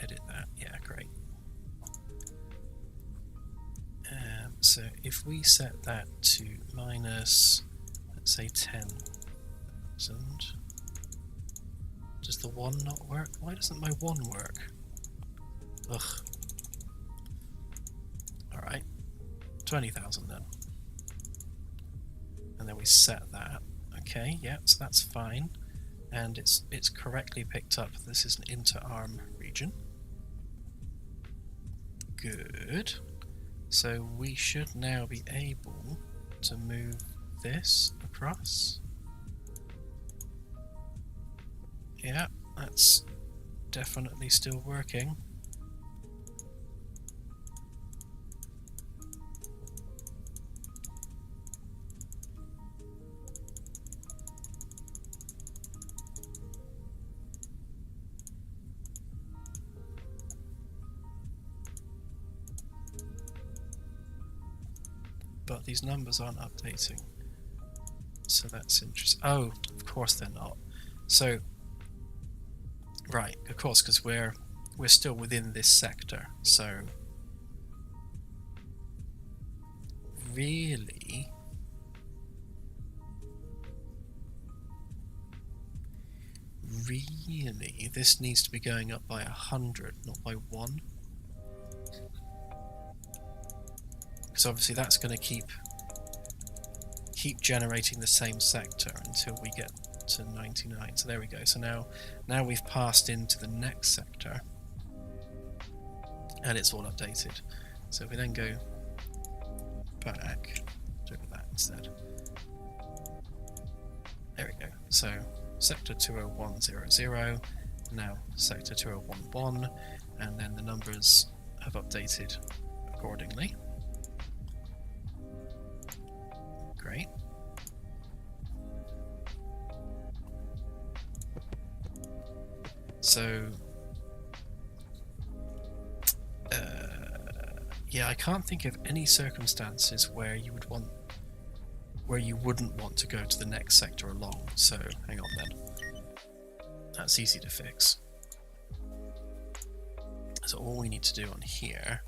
edit that. Yeah, great. So if we set that to minus, let's say 10,000. Does the 1 not work? Why doesn't my 1 work? Ugh. Alright. 20,000 then. And then we set that. Okay, yeah, so that's fine. And it's correctly picked up. This is an inter-arm region. Good. So we should now be able to move this across. Yeah, that's definitely still working. But these numbers aren't updating. So that's interesting. Oh, of course they're not. So, right, of course, because we're still within this sector. So, really, this needs to be going up by 100, not by 1. Because obviously that's going to keep generating the same sector until we get to 99. So there we go. So now we've passed into the next sector, and it's all updated. So if we then go back, do that instead. There we go. So sector 20100, now sector 2011, and then the numbers have updated accordingly. Great. So, yeah, I can't think of any circumstances where you wouldn't want to go to the next sector along. So, hang on then. That's easy to fix. So all we need to do on here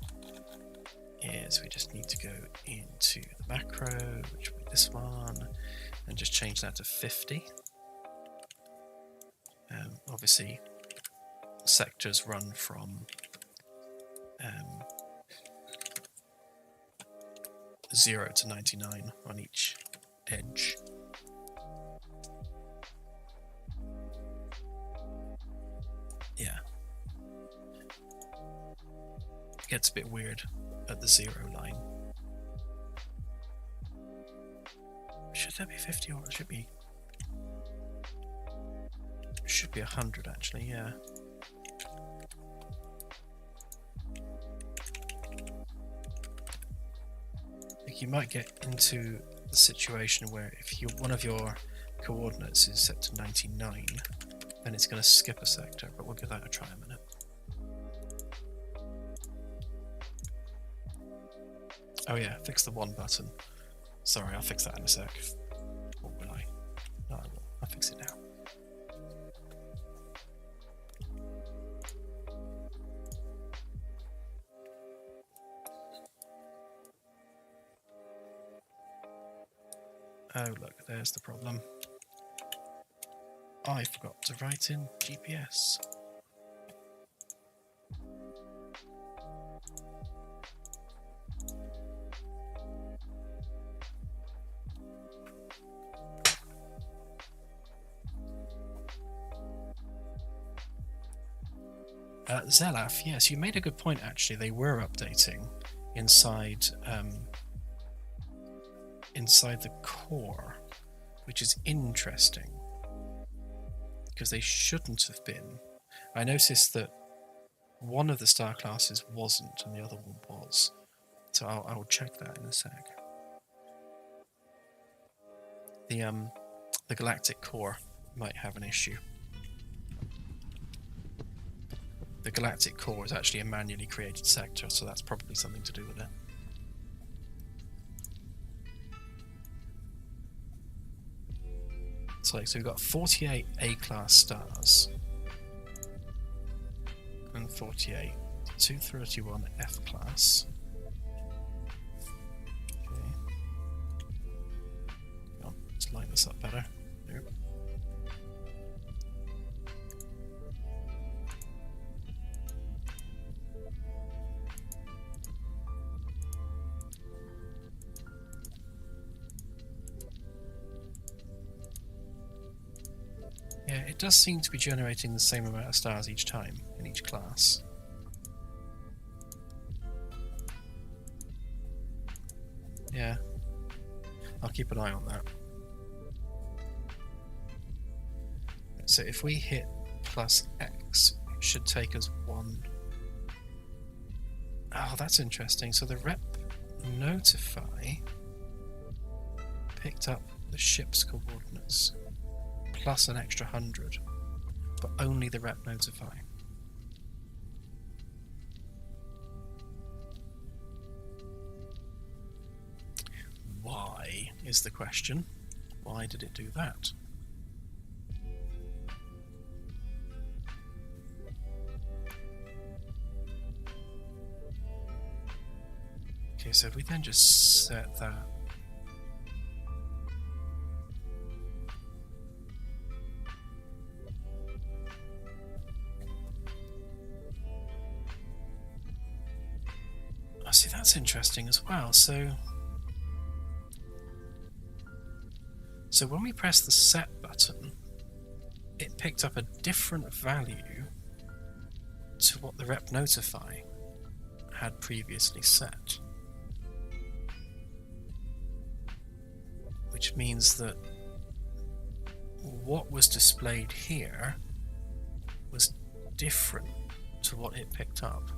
is we just need to go into the macro, which will be this one, and just change that to 50. Obviously, sectors run from 0 to 99 on each edge. Yeah. It gets a bit weird at the 0 line. Should there be 50 or it should be 100 actually, yeah. I think you might get into the situation where if one of your coordinates is set to 99, then it's going to skip a sector, but we'll give that a try a minute. Oh yeah, fix the 1 button. Sorry, I'll fix that in a sec. Or will I? No, I will. I'll fix it now. Oh look, there's the problem. I forgot to write in GPS. Zelaf, yes, you made a good point actually. They were updating inside inside the core, which is interesting because they shouldn't have been. I noticed that one of the star classes wasn't and the other one was, so I'll check that in a sec. The galactic core might have an issue. The galactic core is actually a manually created sector, so that's probably something to do with it. So we've got 48 A-class stars and 48 231 F-class. Okay. Oh, let's line this up better. Nope. Yeah, it does seem to be generating the same amount of stars each time in each class. Yeah, I'll keep an eye on that. So if we hit plus X, it should take us 1. Oh, that's interesting. So the rep notify picked up the ship's coordinates plus an extra 100, but only the rep notify. Why is the question? Why did it do that? Okay, so if we then just set that see, that's interesting as well. So when we press the set button, it picked up a different value to what the rep notify had previously set. Which means that what was displayed here was different to what it picked up.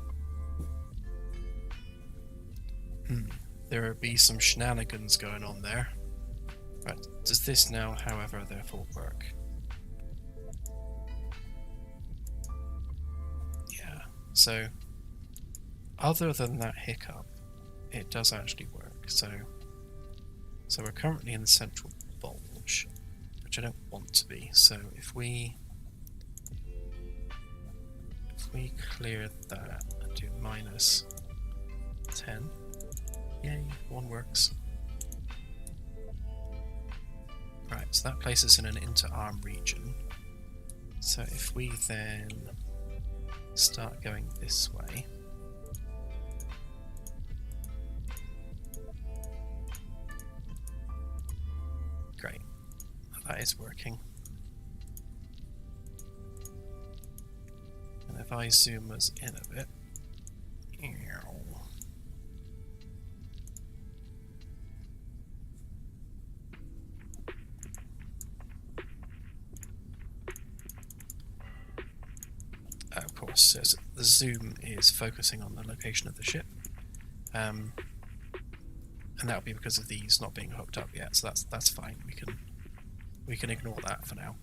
There would be some shenanigans going on there. Right, does this now, however, therefore work? Yeah, so other than that hiccup, it does actually work. So we're currently in the central bulge, which I don't want to be. So if we clear that and do minus 10, yay, 1 works. Right, so that places in an inter-arm region. So if we then start going this way, great, that is working. And if I zoom us in a bit, of course, so the zoom is focusing on the location of the ship, and that will be because of these not being hooked up yet. So that's fine. We can ignore that for now.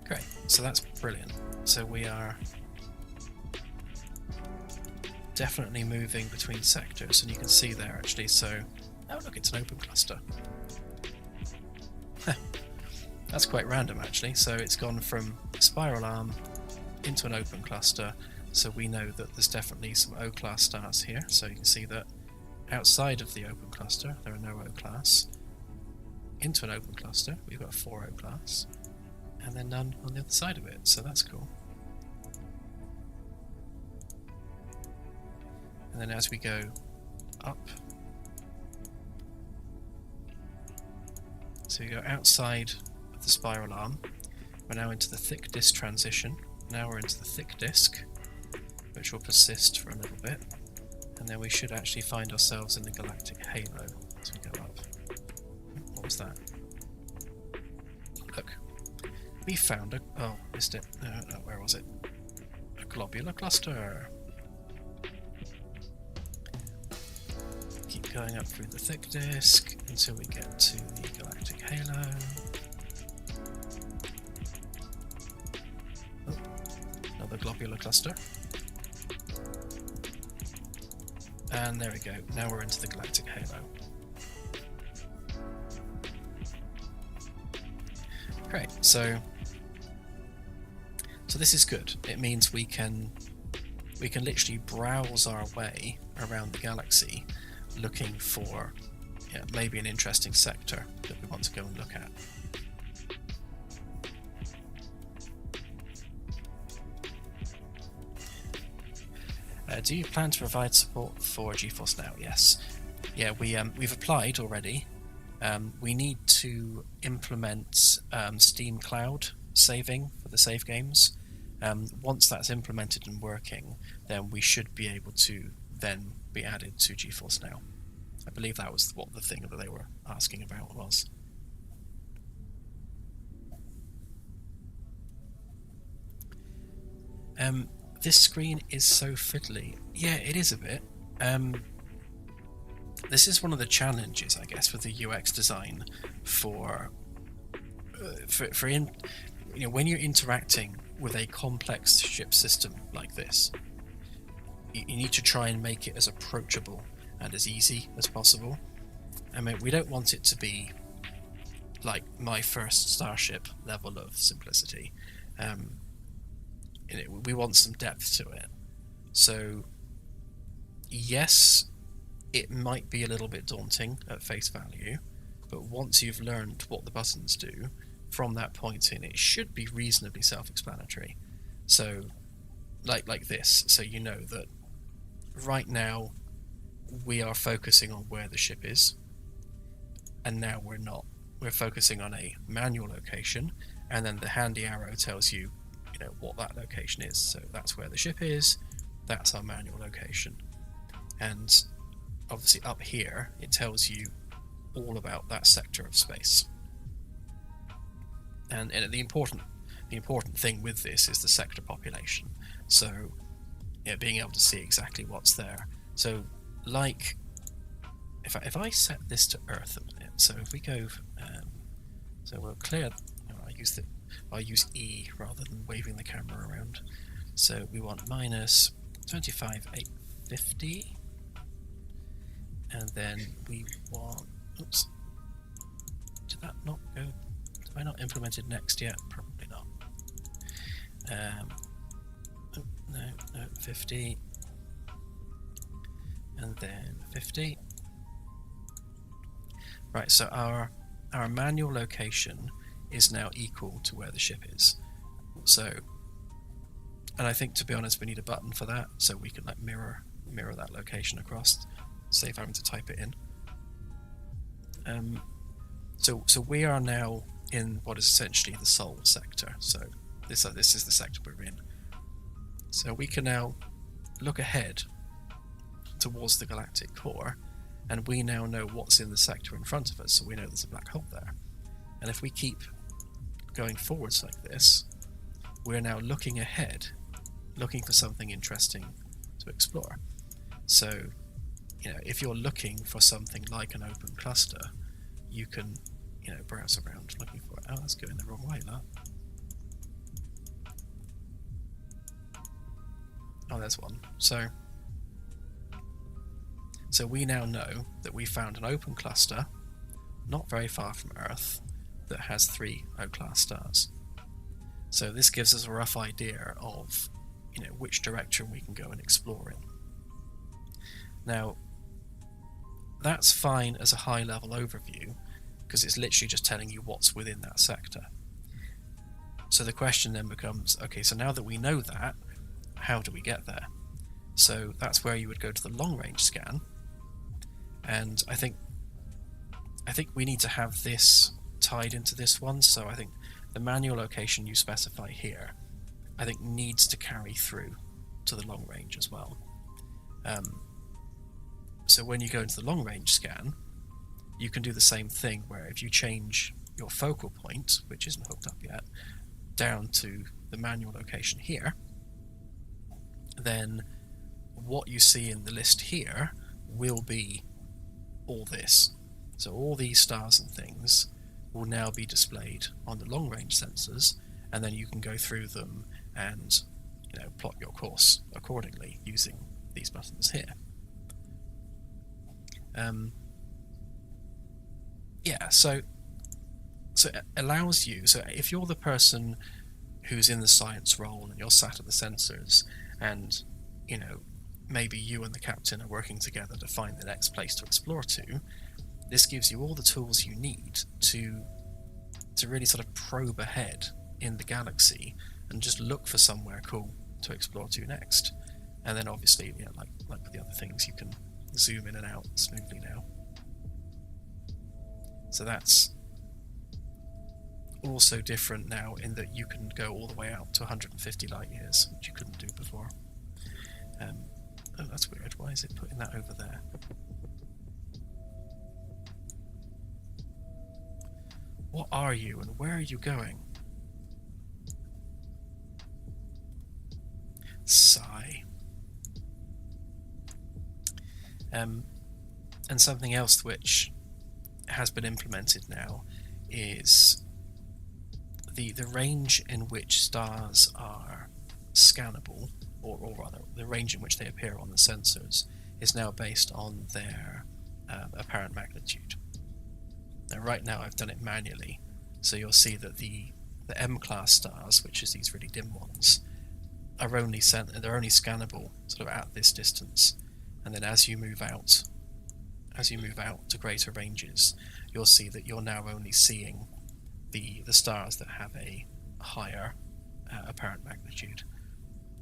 Great. So that's brilliant. So we are definitely moving between sectors, and you can see there actually. So, oh look, it's an open cluster. That's quite random actually. So it's gone from spiral arm into an open cluster, so we know that there's definitely some O-class stars here. So you can see that outside of the open cluster there are no O-class. Into an open cluster we've got 4 O-class, and then none on the other side of it, so that's cool. And then as we go up, so we go outside of the spiral arm, We're now into the thick disk transition. Now we're into the thick disk, which will persist for a little bit. And then we should actually find ourselves in the galactic halo as we go up. What was that? Look. We found a... Oh, missed it. No, where was it? A globular cluster. Keep going up through the thick disk until we get to the galactic halo. Oh, another globular cluster. And there we go. Now we're into the galactic halo. Great. So this is good. It means we can literally browse our way around the galaxy, looking for maybe an interesting sector that we want to go and look at. Do you plan to provide support for GeForce Now? Yes. Yeah, we've applied already. We need to implement Steam Cloud saving for the save games. Once that's implemented and working, then we should be able to then be added to GeForce Now. I believe that was what the thing that they were asking about was. This screen is so fiddly. Yeah, it is a bit. This is one of the challenges, I guess, with the UX design for when you're interacting with a complex ship system like this, you need to try and make it as approachable and as easy as possible. I mean, we don't want it to be like my first Starship level of simplicity. We want some depth to it. So, yes, it might be a little bit daunting at face value, but once you've learned what the buttons do, from that point in, it should be reasonably self-explanatory. So, like this, so you know that right now we are focusing on where the ship is, and now we're not. We're focusing on a manual location, and then the handy arrow tells you, what that location is. So that's where the ship is, that's our manual location. And obviously up here, it tells you all about that sector of space. And the important thing with this is the sector population. So, being able to see exactly what's there. So, like, if I set this to Earth a minute, so if we go, so we'll clear. I use E rather than waving the camera around. So we want minus 25,850, and then we want. Oops. Did that not go? Have I not implemented next yet? Probably not. No, 50, and then 50. Right. So our manual location is now equal to where the ship is. So, and I think, to be honest, we need a button for that, so we can like mirror that location across, save having to type it in. So we are now in what is essentially the Sol sector. So this is the sector we're in. So we can now look ahead towards the galactic core, and we now know what's in the sector in front of us. So we know there's a black hole there, and if we keep going forwards like this, we're now looking ahead, looking for something interesting to explore. So, if you're looking for something like an open cluster, you can, browse around looking for it. Oh, that's going the wrong way, that. Oh, there's one. So we now know that we found an open cluster, not very far from Earth, that has 3 O-class stars. So this gives us a rough idea of, which direction we can go and explore in. Now, that's fine as a high-level overview, because it's literally just telling you what's within that sector. So the question then becomes, okay, so now that we know that, how do we get there? So that's where you would go to the long-range scan, and I think we need to have this tied into this one, so I think the manual location you specify here, I think, needs to carry through to the long range as well. So when you go into the long range scan, you can do the same thing where if you change your focal point, which isn't hooked up yet, down to the manual location here, then what you see in the list here will be all this. So all these stars and things will now be displayed on the long range sensors, and then you can go through them and plot your course accordingly using these buttons here. So it allows you, so if you're the person who's in the science role and you're sat at the sensors, and maybe you and the captain are working together to find the next place to explore to, this gives you all the tools you need to really sort of probe ahead in the galaxy and just look for somewhere cool to explore to next. And then obviously, like with the other things, you can zoom in and out smoothly now. So that's also different now in that you can go all the way out to 150 light years, which you couldn't do before. Oh, that's weird. Why is it putting that over there? What are you and where are you going? Sigh. And something else which has been implemented now is the range in which stars are scannable, or rather the range in which they appear on the sensors, is now based on their apparent magnitude. Now right now I've done it manually, so you'll see that the M-class stars, which is these really dim ones, are only scannable sort of at this distance, and then as you move out to greater ranges, you'll see that you're now only seeing the stars that have a higher apparent magnitude.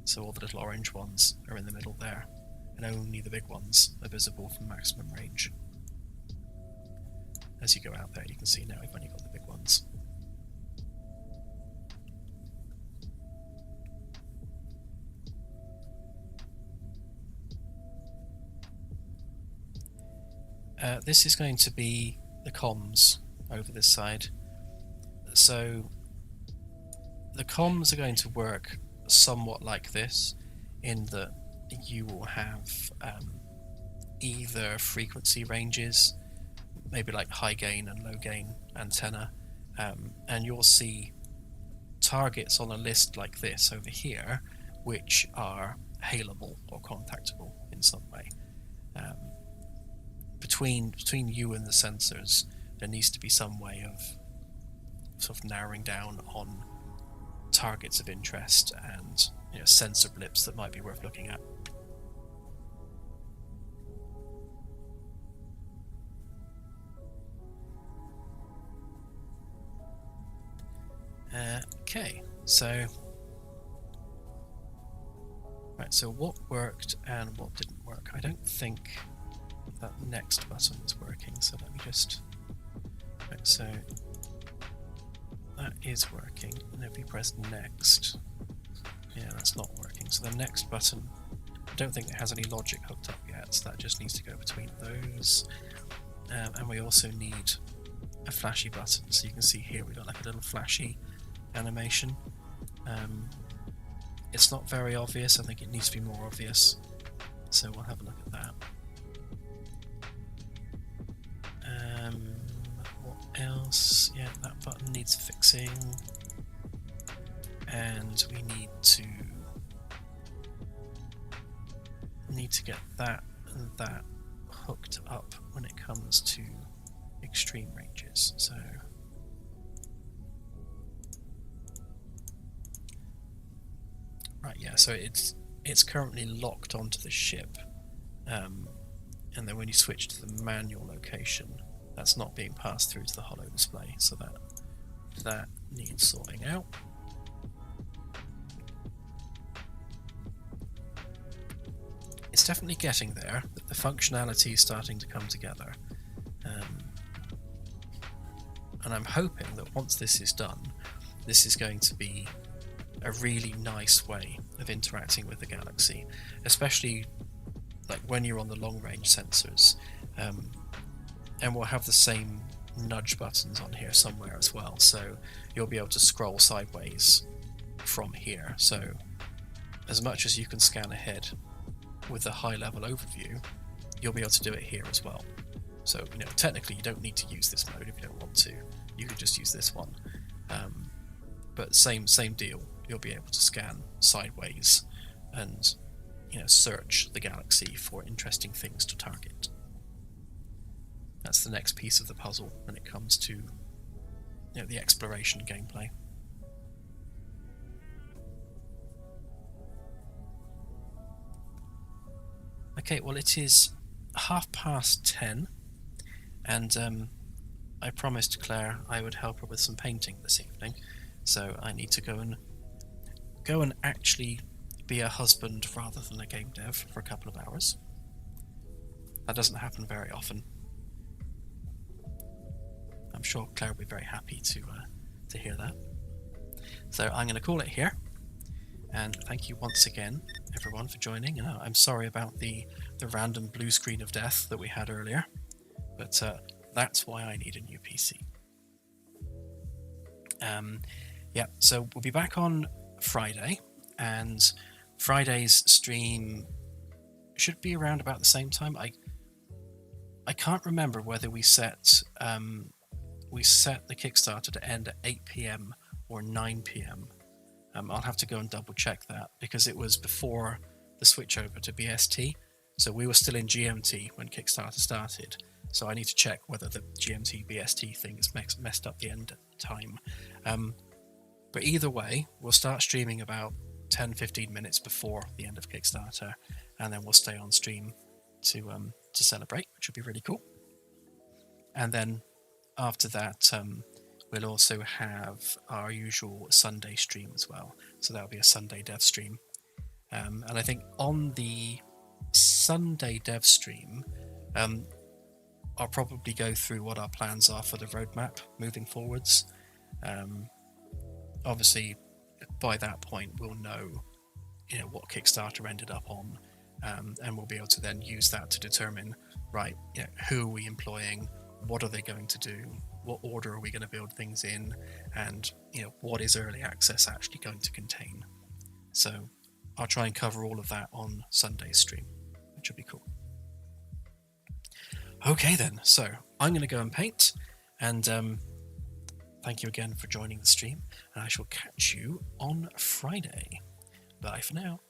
So all the little orange ones are in the middle there, and only the big ones are visible from maximum range. As you go out there, you can see now we've only got the big ones. This is going to be the comms over this side. So the comms are going to work somewhat like this, in that you will have either frequency ranges, maybe like high gain and low gain antenna, and you'll see targets on a list like this over here which are hailable or contactable in some way. Between you and the sensors, there needs to be some way of sort of narrowing down on targets of interest and sensor blips that might be worth looking at. Okay, so what worked and what didn't work? I don't think that next button was working, so let me just... Right, so that is working, and if we press next, yeah, that's not working. So the next button, I don't think it has any logic hooked up yet, so that just needs to go between those. And we also need a flashy button, so you can see here we've got like a little flashy animation. It's not very obvious, I think it needs to be more obvious, so we'll have a look at that. What else? Yeah, that button needs fixing, and we need to get that and that hooked up when it comes to extreme ranges. So right, yeah, so it's currently locked onto the ship, and then when you switch to the manual location, that's not being passed through to the holo display, so that needs sorting out. It's definitely getting there, but the functionality is starting to come together, and I'm hoping that once this is done, this is going to be a really nice way of interacting with the galaxy, especially like when you're on the long range sensors. And we'll have the same nudge buttons on here somewhere as well, so you'll be able to scroll sideways from here. So as much as you can scan ahead with the high level overview, you'll be able to do it here as well. So technically you don't need to use this mode if you don't want to. You could just use this one. But same deal. You'll be able to scan sideways and search the galaxy for interesting things to target. That's the next piece of the puzzle when it comes to the exploration gameplay. Okay, well it is 10:30, and I promised Claire I would help her with some painting this evening, so I need to go and actually be a husband rather than a game dev for a couple of hours. That doesn't happen very often. I'm sure Claire will be very happy to hear that. So I'm going to call it here, and thank you once again, everyone, for joining. And I'm sorry about the random blue screen of death that we had earlier, but that's why I need a new PC. Yeah, so we'll be back on Friday, and Friday's stream should be around about the same time. I can't remember whether we set the Kickstarter to end at 8 PM or 9 PM. I'll have to go and double check that, because it was before the switch over to BST, so we were still in GMT when Kickstarter started. So I need to check whether the GMT BST thing has messed up the end time. But either way, we'll start streaming about 10-15 minutes before the end of Kickstarter, and then we'll stay on stream to celebrate, which would be really cool. And then after that, we'll also have our usual Sunday stream as well. So that'll be a Sunday dev stream. And I think on the Sunday dev stream, I'll probably go through what our plans are for the roadmap moving forwards. Obviously, by that point, we'll know, what Kickstarter ended up on, and we'll be able to then use that to determine, right, who are we employing, what are they going to do, what order are we going to build things in, and what is early access actually going to contain. So I'll try and cover all of that on Sunday's stream, which will be cool. Okay then, so I'm going to go and paint, and thank you again for joining the stream, and I shall catch you on Friday. Bye for now.